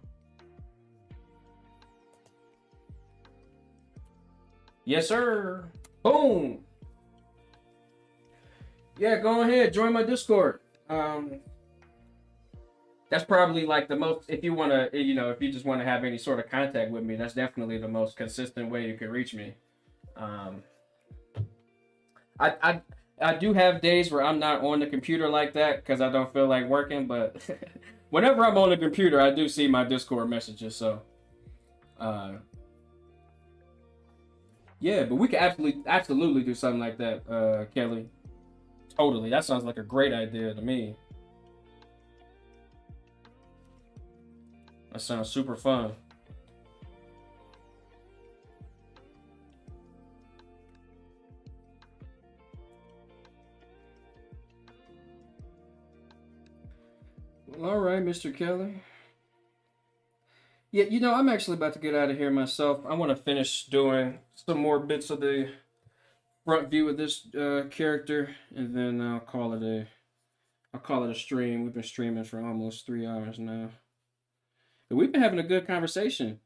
Yes, sir. Boom. Yeah, go ahead. Join my Discord. That's probably like the most, if you want to, if you just want to have any sort of contact with me, that's definitely the most consistent way you can reach me. I do have days where I'm not on the computer like that because I don't feel like working, but whenever I'm on the computer, I do see my Discord messages. So, yeah, but we can absolutely do something like that, Kelly. Totally. That sounds like a great idea to me. That sounds super fun. All right, Mr. Kelly. Yeah, I'm actually about to get out of here myself. I want to finish doing some more bits of the front view of this character, and then I'll call it a stream. We've been streaming for almost 3 hours now, but we've been having a good conversation.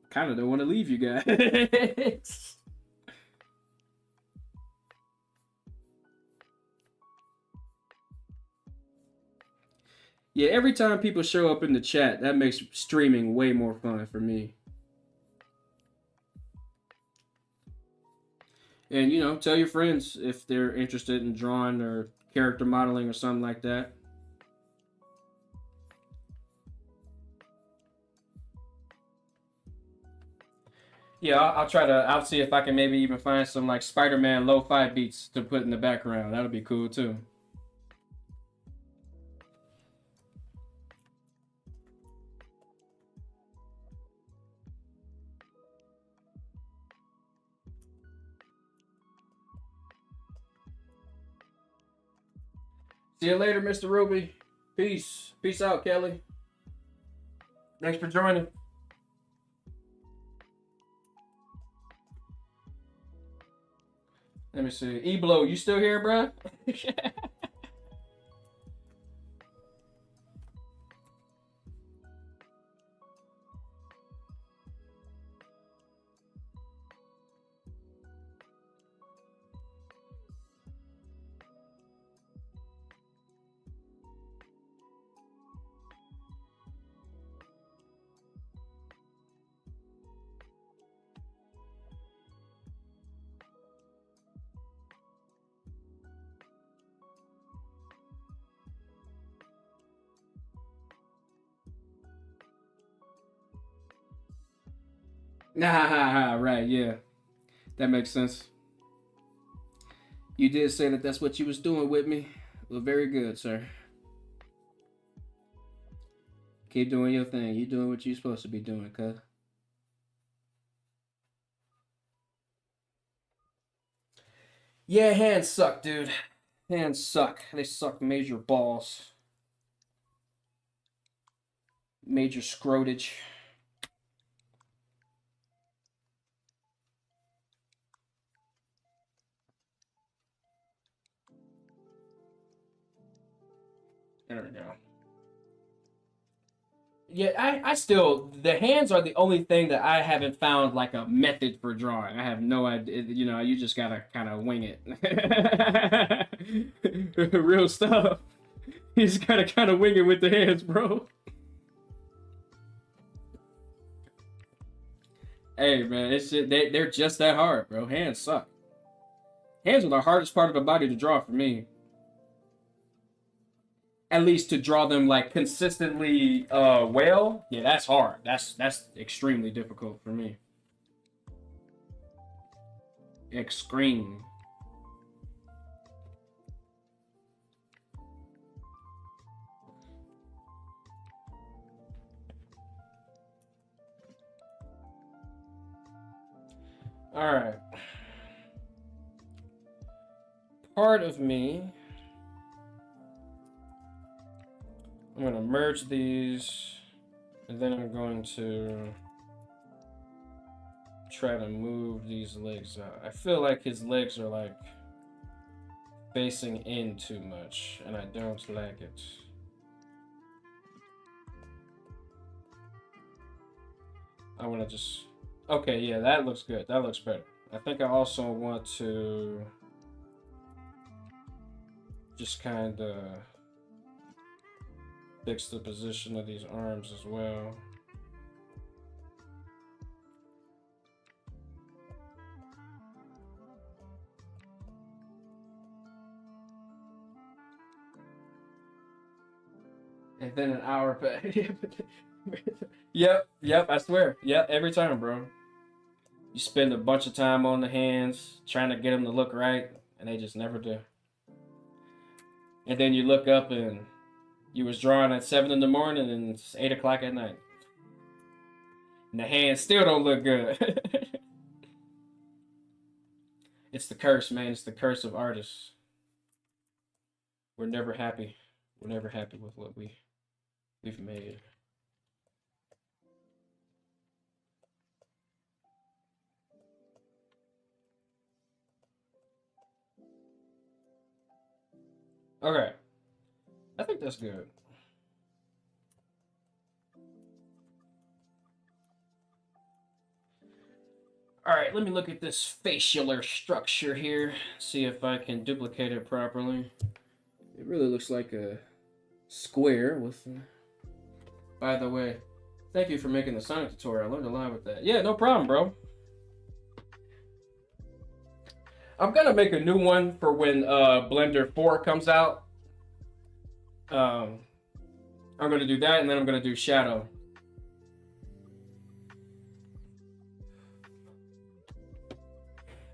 Kind of don't want to leave you guys. Yeah, every time people show up in the chat, that makes streaming way more fun for me. And, tell your friends if they're interested in drawing or character modeling or something like that. Yeah, I'll see if I can maybe even find some like Spider-Man lo-fi beats to put in the background. That'll be cool too. See you later, Mr. Ruby. Peace. Peace out, Kelly. Thanks for joining. Let me see. Eblo, you still here, bruh? Nah, right, yeah. That makes sense. You did say that that's what you was doing with me. Well, very good, sir. Keep doing your thing. You doing what you're supposed to be doing, cuz. Yeah, hands suck, dude. Hands suck. They suck major balls. Major scrotage. There we go. Yeah, I still, the hands are the only thing that I haven't found like a method for drawing. I have no idea. You know, you just gotta kind of wing it. Real stuff. You just gotta kind of wing it with the hands, bro. Hey, man, it's just, they're just that hard, bro. Hands suck. Hands are the hardest part of the body to draw for me. At least to draw them like consistently well, yeah, that's hard. That's extremely difficult for me. Extreme. All right. Part of me. I'm going to merge these, and then I'm going to try to move these legs out. I feel like his legs are like facing in too much, and I don't like it. I want to just... Okay, yeah, that looks good. That looks better. I think I also want to just kind of fix the position of these arms as well. And then an hour back. Yep, I swear. Yep, every time, bro. You spend a bunch of time on the hands trying to get them to look right, and they just never do. And then you look up and you was drawing at 7 in the morning and it's 8 o'clock at night. And the hands still don't look good. It's the curse, man. It's the curse of artists. We're never happy. We're never happy with what we've made. Okay. I think that's good. All right, let me look at this facialer structure here. See if I can duplicate it properly. It really looks like a square with... By the way, thank you for making the Sonic tutorial. I learned a lot with that. Yeah, no problem, bro. I'm gonna make a new one for when Blender 4 comes out. I'm gonna do that, and then I'm gonna do Shadow.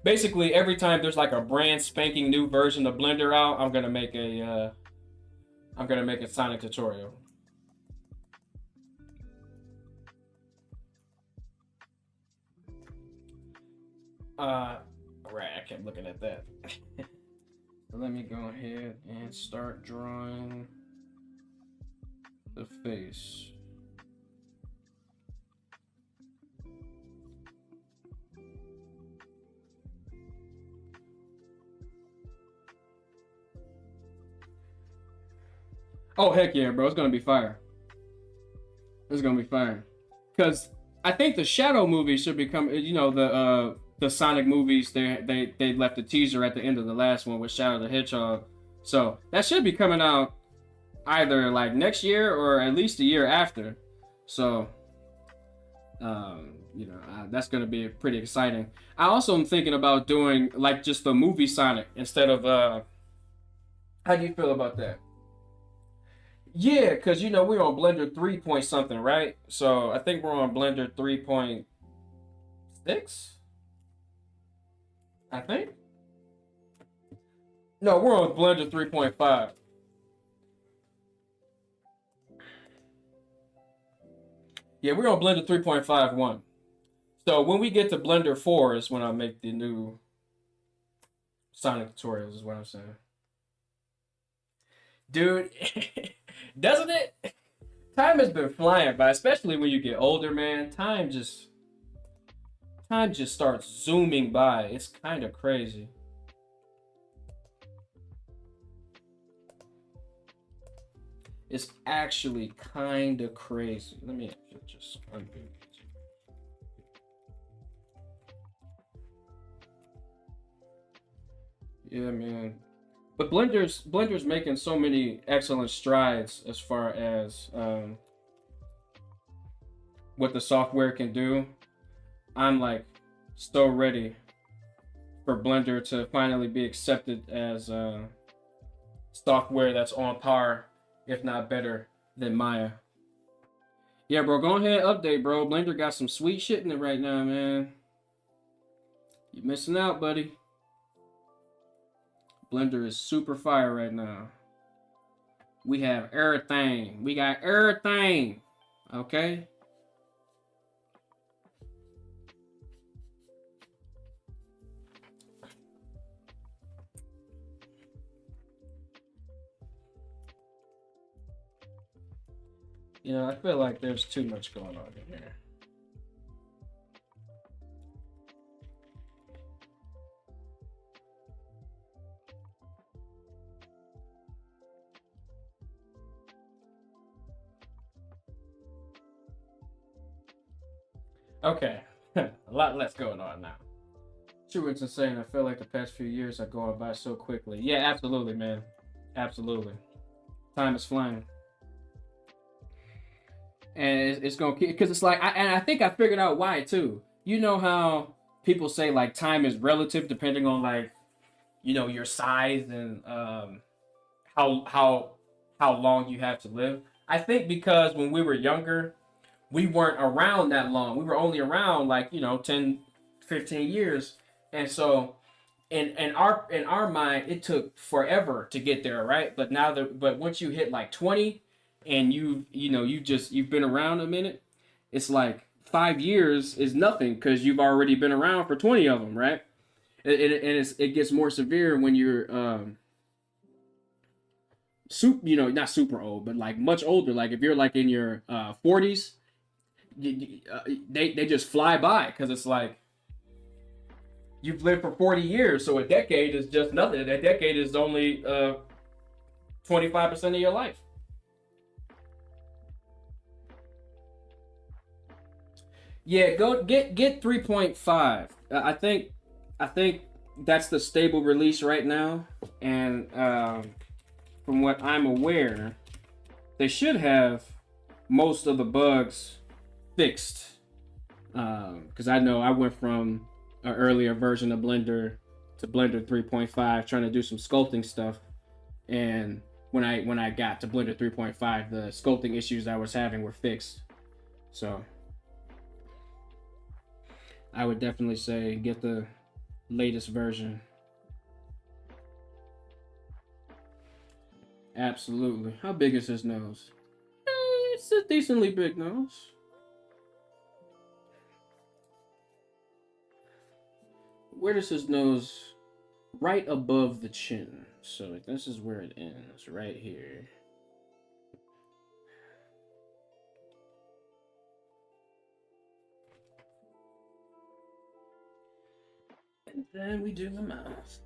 Basically, every time there's like a brand spanking new version of Blender out, I'm gonna make a Sonic tutorial. Right, I kept looking at that. let me go ahead and start drawing the face. Oh heck yeah, bro! It's gonna be fire. It's gonna be fire. Cause I think the Shadow movie should become, you know, the Sonic movies. They left a teaser at the end of the last one with Shadow the Hedgehog, so that should be coming out either like next year or at least a year after. So, you know, that's gonna be pretty exciting. I also am thinking about doing like just the movie Sonic instead of. How do you feel about that? Yeah, because you know we're on Blender 3 point something, right? So I think we're on Blender 3.6. I think. No, we're on Blender 3.5. Yeah, we're on Blender 3.51. So when we get to Blender 4 is when I'll make the new Sonic tutorials, is what I'm saying. Dude, doesn't it? Time has been flying by, especially when you get older, man. Time just starts zooming by. It's kind of crazy. It's actually kind of crazy. Let me just undo it. Yeah, man. But Blender's making so many excellent strides as far as what the software can do. I'm like so ready for Blender to finally be accepted as software that's on par, if not better, than Maya. Yeah, bro, go ahead and update, bro. Blender got some sweet shit in it right now, man. You missing out, buddy. Blender is super fire right now. We have everything. We got everything. Okay? You know, I feel like there's too much going on in here. Okay, a lot less going on now. Truett's insane. I feel like the past few years are going by so quickly. Yeah, absolutely, man. Absolutely. Time is flying. And it's going to keep, because it's like, I think I figured out why too. You know how people say like time is relative depending on like, you know, your size and how long you have to live. I think because when we were younger, we weren't around that long. We were only around like, you know, 10, 15 years. And so in our mind, it took forever to get there, right? But but once you hit like 20 and you've been around a minute, it's like 5 years is nothing because you've already been around for 20 of them, right? And it gets more severe when you're not super old, but like much older. Like if you're like in your 40s, they just fly by because it's like you've lived for 40 years, so a decade is just nothing. A decade is only 25% of your life. Yeah, go get 3.5. I think that's the stable release right now, and from what I'm aware, they should have most of the bugs fixed. Because I know I went from an earlier version of Blender to Blender 3.5 trying to do some sculpting stuff, and when I got to Blender 3.5, the sculpting issues I was having were fixed. So I would definitely say get the latest version. Absolutely. How big is his nose? It's a decently big nose. Where does his nose? Right above the chin. So this is where it ends, right here. And then we do the mouth.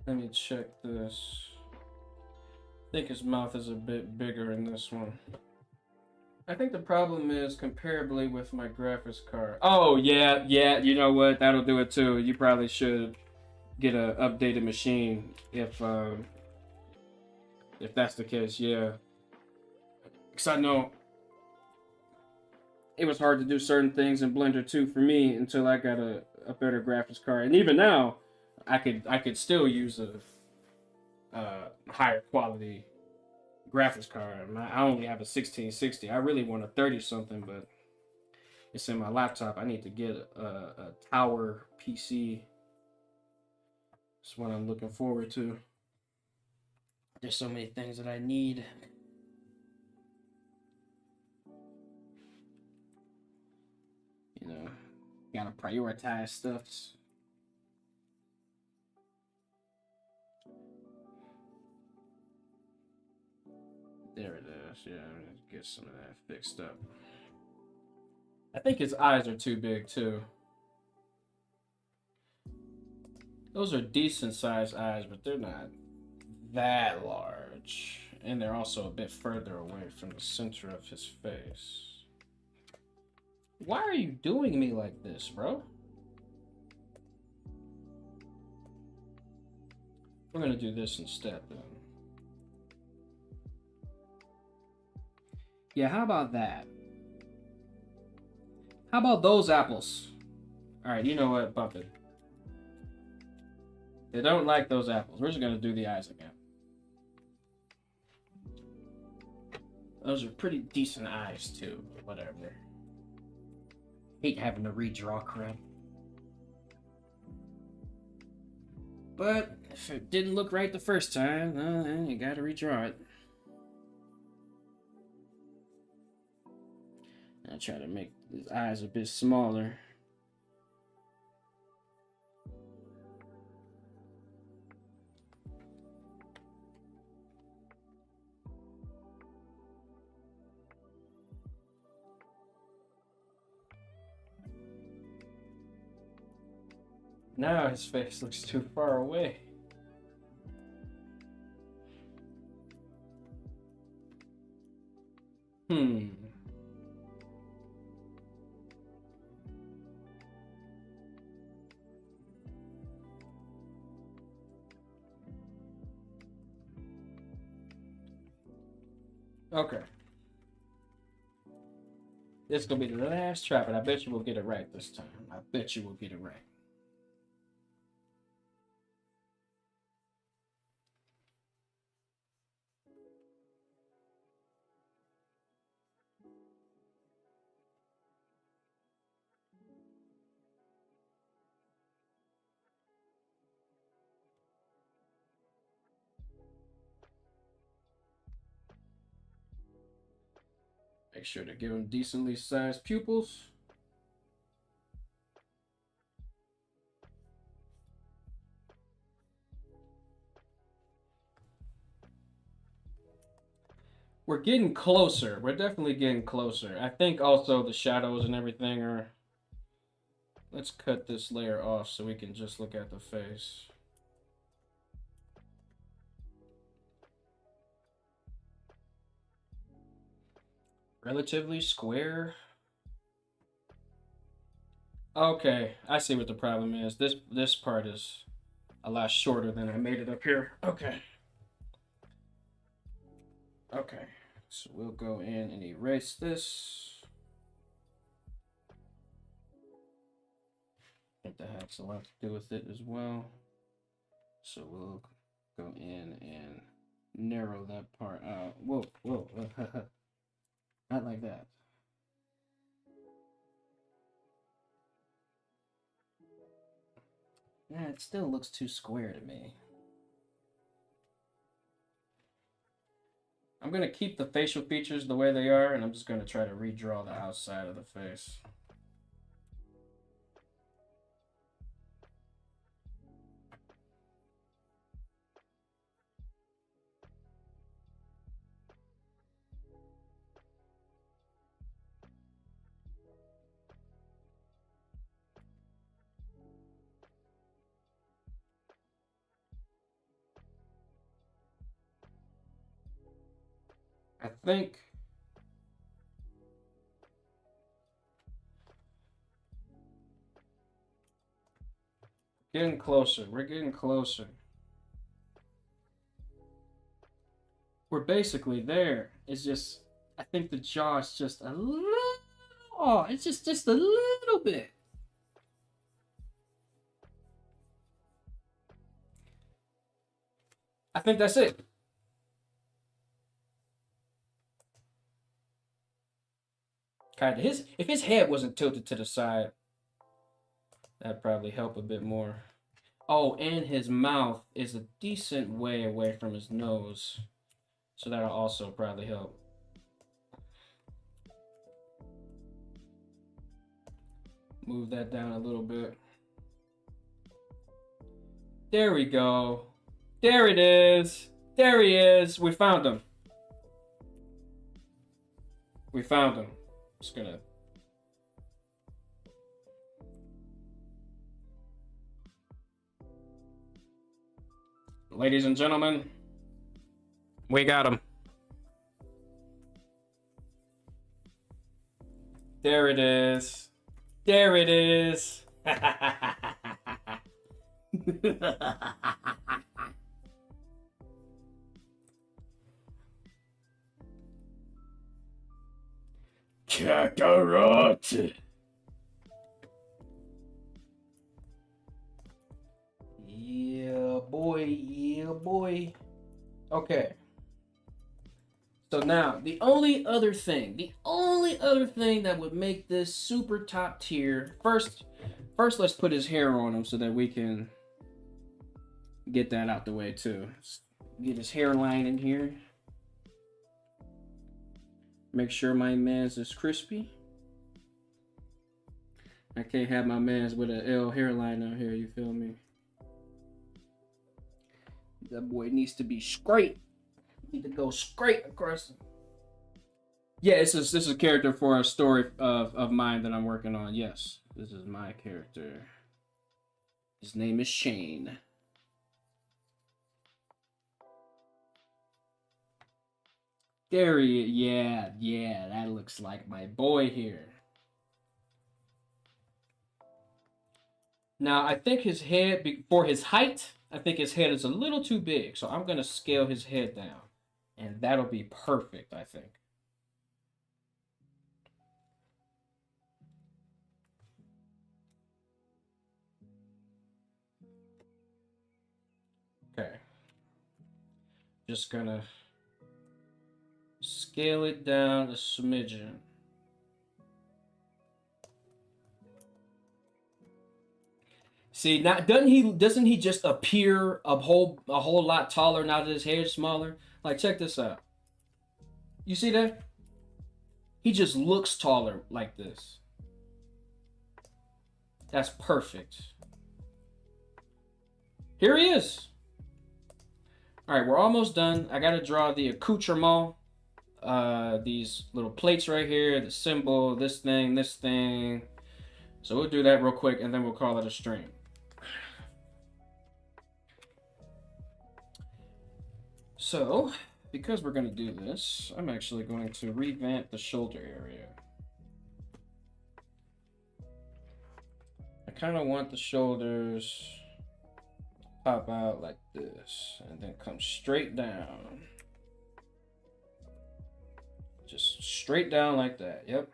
Let me check this. I think his mouth is a bit bigger in this one. I think the problem is comparably with my graphics card. Oh yeah, you know what? That'll do it too. You probably should get a updated machine if that's the case. Yeah, because I know it was hard to do certain things in Blender too for me until I got a better graphics card. And even now, I could still use a higher quality graphics card. I only have a 1660. I really want a 30 something, but it's in my laptop. I need to get a Tower PC. That's what I'm looking forward to. There's so many things that I need. You know, gotta prioritize stuff. There it is. Yeah, I'm gonna get some of that fixed up. I think his eyes are too big too. Those are decent sized eyes, but they're not that large. And they're also a bit further away from the center of his face. Why are you doing me like this, bro? We're gonna do this instead then. Yeah, how about that? How about those apples? Alright, you know what? Bump it. They don't like those apples. We're just gonna do the eyes again. Those are pretty decent eyes too, but whatever. Hate having to redraw crap. But if it didn't look right the first time, well, then you gotta redraw it. I try to make his eyes a bit smaller. Now his face looks too far away. Okay. This is gonna be the last try, but I bet you we'll get it right this time. I bet you we'll get it right. Make sure to give him decently sized pupils. We're getting closer. We're definitely getting closer. I think also the shadows and everything are... Let's cut this layer off so we can just look at the face. Relatively square. Okay, I see what the problem is. This part is a lot shorter than I made it up here. Okay. Okay, so we'll go in and erase this. I think that has a lot to do with it as well. So we'll go in and narrow that part out. Whoa. Not like that. Yeah, it still looks too square to me. I'm gonna keep the facial features the way they are, and I'm just gonna try to redraw the outside of the face. I think getting closer. We're getting closer. We're basically there. It's just I think the jaw is just a little off. It's just a little bit. I think that's it. Kind of if his head wasn't tilted to the side, that'd probably help a bit more. Oh, and his mouth is a decent way away from his nose, so that'll also probably help. Move that down a little bit. There we go. There it is. There he is. We found him. We found him. Just gonna. Ladies and gentlemen, we got him. There it is. There it is. Kakarot. Yeah, boy. Yeah, boy. Okay. So now, the only other thing that would make this super top tier, first let's put his hair on him so that we can get that out the way too. Let's get his hairline in here. Make sure my man's is crispy. I can't have my man's with an L hairline out here, you feel me? That boy needs to be straight. Need to go straight across. Yeah, this is a character for a story of mine that I'm working on. Yes, this is my character. His name is Shane. There he is. Yeah, that looks like my boy here. Now, I think his head, for his height, I think his head is a little too big. So I'm going to scale his head down. And that'll be perfect, I think. Okay. Just going to scale it down a smidgen. See, now doesn't he just appear a whole lot taller now that his hair is smaller? Like, check this out. You see that? He just looks taller like this. That's perfect. Here he is. All right, we're almost done. I got to draw the accoutrement. These little plates right here, the symbol, this thing. So we'll do that real quick, and then we'll call it a stream. So, because we're going to do this, I'm actually going to revamp the shoulder area. I kind of want the shoulders to pop out like this, and then come straight down. Just straight down like that, yep.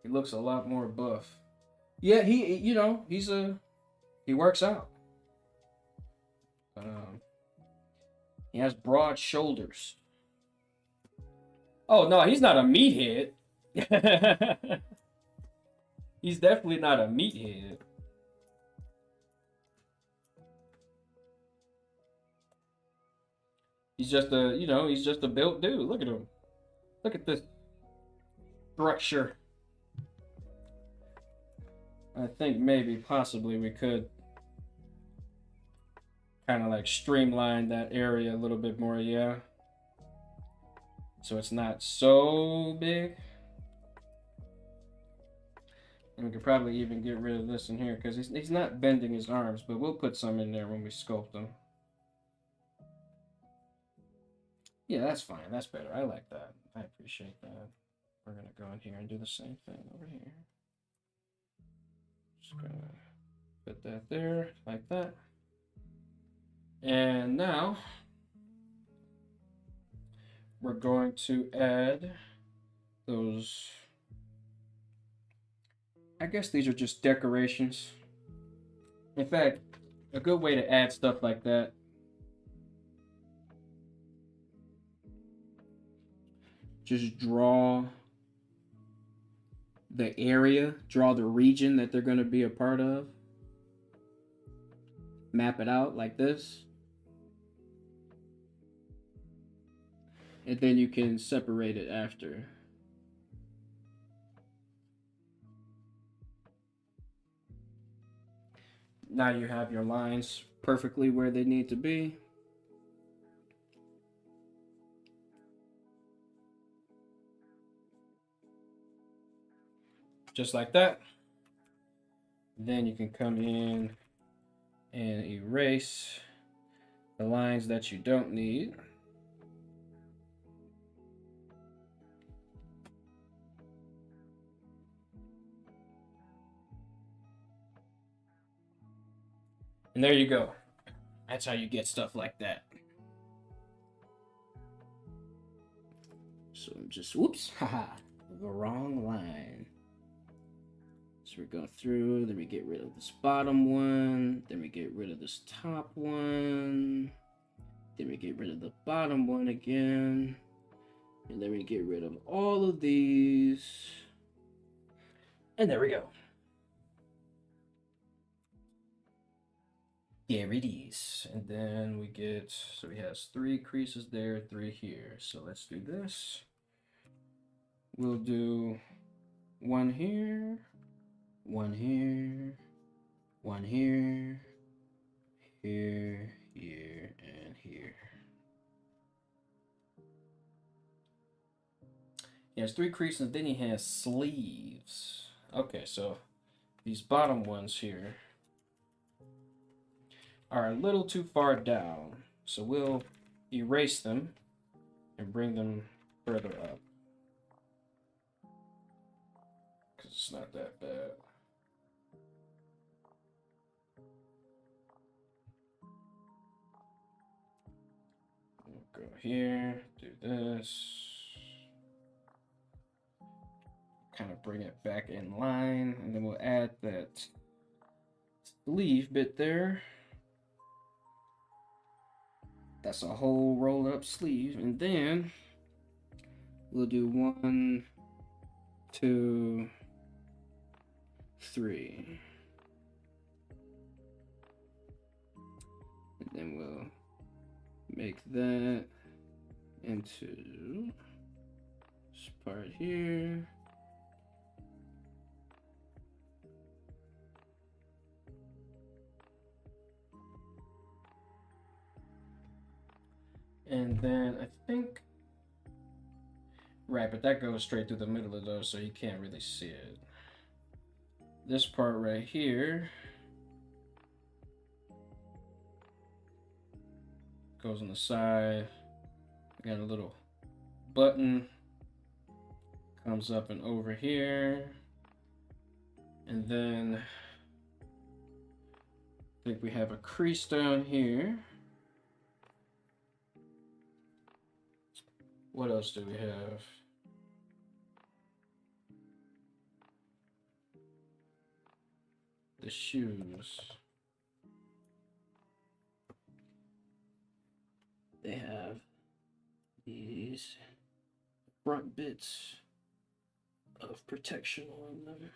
He looks a lot more buff. Yeah, he works out. He has broad shoulders. Oh no, he's not a meathead. He's definitely not a meathead. He's just a, you know, he's just a built dude. Look at him. Look at this structure. I think maybe, possibly, we could kind of like streamline that area a little bit more, yeah. So it's not so big. And we could probably even get rid of this in here because he's not bending his arms, but we'll put some in there when we sculpt him. Yeah, that's fine. That's better. I like that. I appreciate that. We're going to go in here and do the same thing over here. Just going to put that there like that. And now we're going to add those. I guess these are just decorations. In fact, a good way to add stuff like that just draw the area, draw the region that they're going to be a part of. Map it out like this. And then you can separate it after. Now you have your lines perfectly where they need to be. Just like that. Then you can come in and erase the lines that you don't need. And there you go. That's how you get stuff like that. So just, whoops, haha, the wrong line. So we're going through, then we get rid of this bottom one, then we get rid of this top one, then we get rid of the bottom one again, and then we get rid of all of these. And there we go. There it is. And then we get, so he has 3 creases there, 3 here. So let's do this. We'll do 1 here, 1 here, 1 here, here, here, and here. He has 3 creases, then he has sleeves. Okay, so these bottom ones here are a little too far down, so we'll erase them and bring them further up, because it's not that bad. We'll go here, do this, kind of bring it back in line, and then we'll add that sleeve bit there. That's a whole rolled up sleeve. And then we'll do 1, 2, 3. And then we'll make that into this part here. And then I think, right, but that goes straight through the middle of those, so you can't really see it. This part right here goes on the side. Got a little button, comes up and over here. And then I think we have a crease down here. What else do we have? The shoes. They have these front bits of protection on them.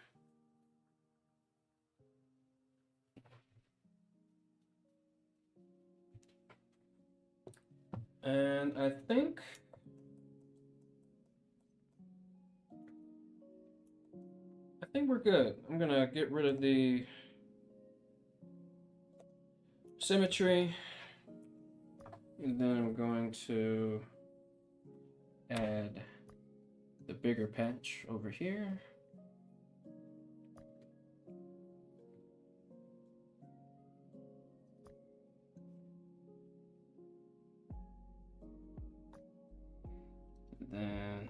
And I think we're good. I'm gonna get rid of the symmetry, and then I'm going to add the bigger patch over here. Then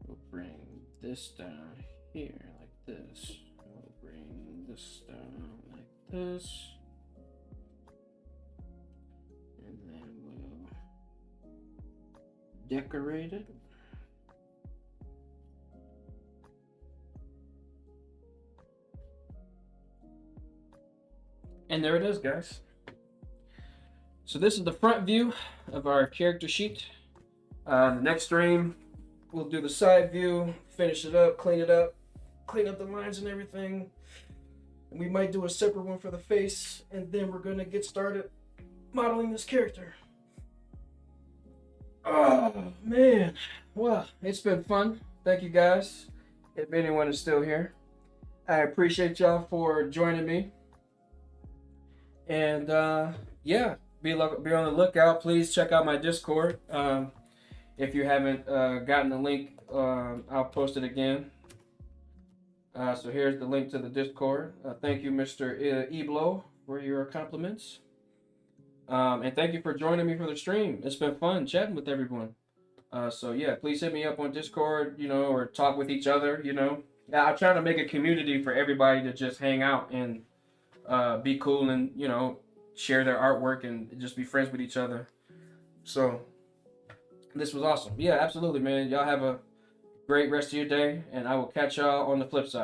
we'll bring this down here like this. We'll bring this down like this. And then we'll decorate it. And there it is, guys. So this is the front view of our character sheet. The next stream, we'll do the side view, finish it up, clean up the lines and everything. And we might do a separate one for the face, and then we're gonna get started modeling this character. Oh man, well, it's been fun. Thank you guys, if anyone is still here. I appreciate y'all for joining me. And yeah. Be on the lookout. Please check out my Discord. If you haven't gotten the link, I'll post it again. So here's the link to the Discord. Thank you, Mr. Eblo, for your compliments. And thank you for joining me for the stream. It's been fun chatting with everyone. So yeah, please hit me up on Discord, or talk with each other, I'm trying to make a community for everybody to just hang out and be cool and, share their artwork and just be friends with each other. So this was awesome. Yeah, absolutely, man. Y'all have a great rest of your day, and I will catch y'all on the flip side.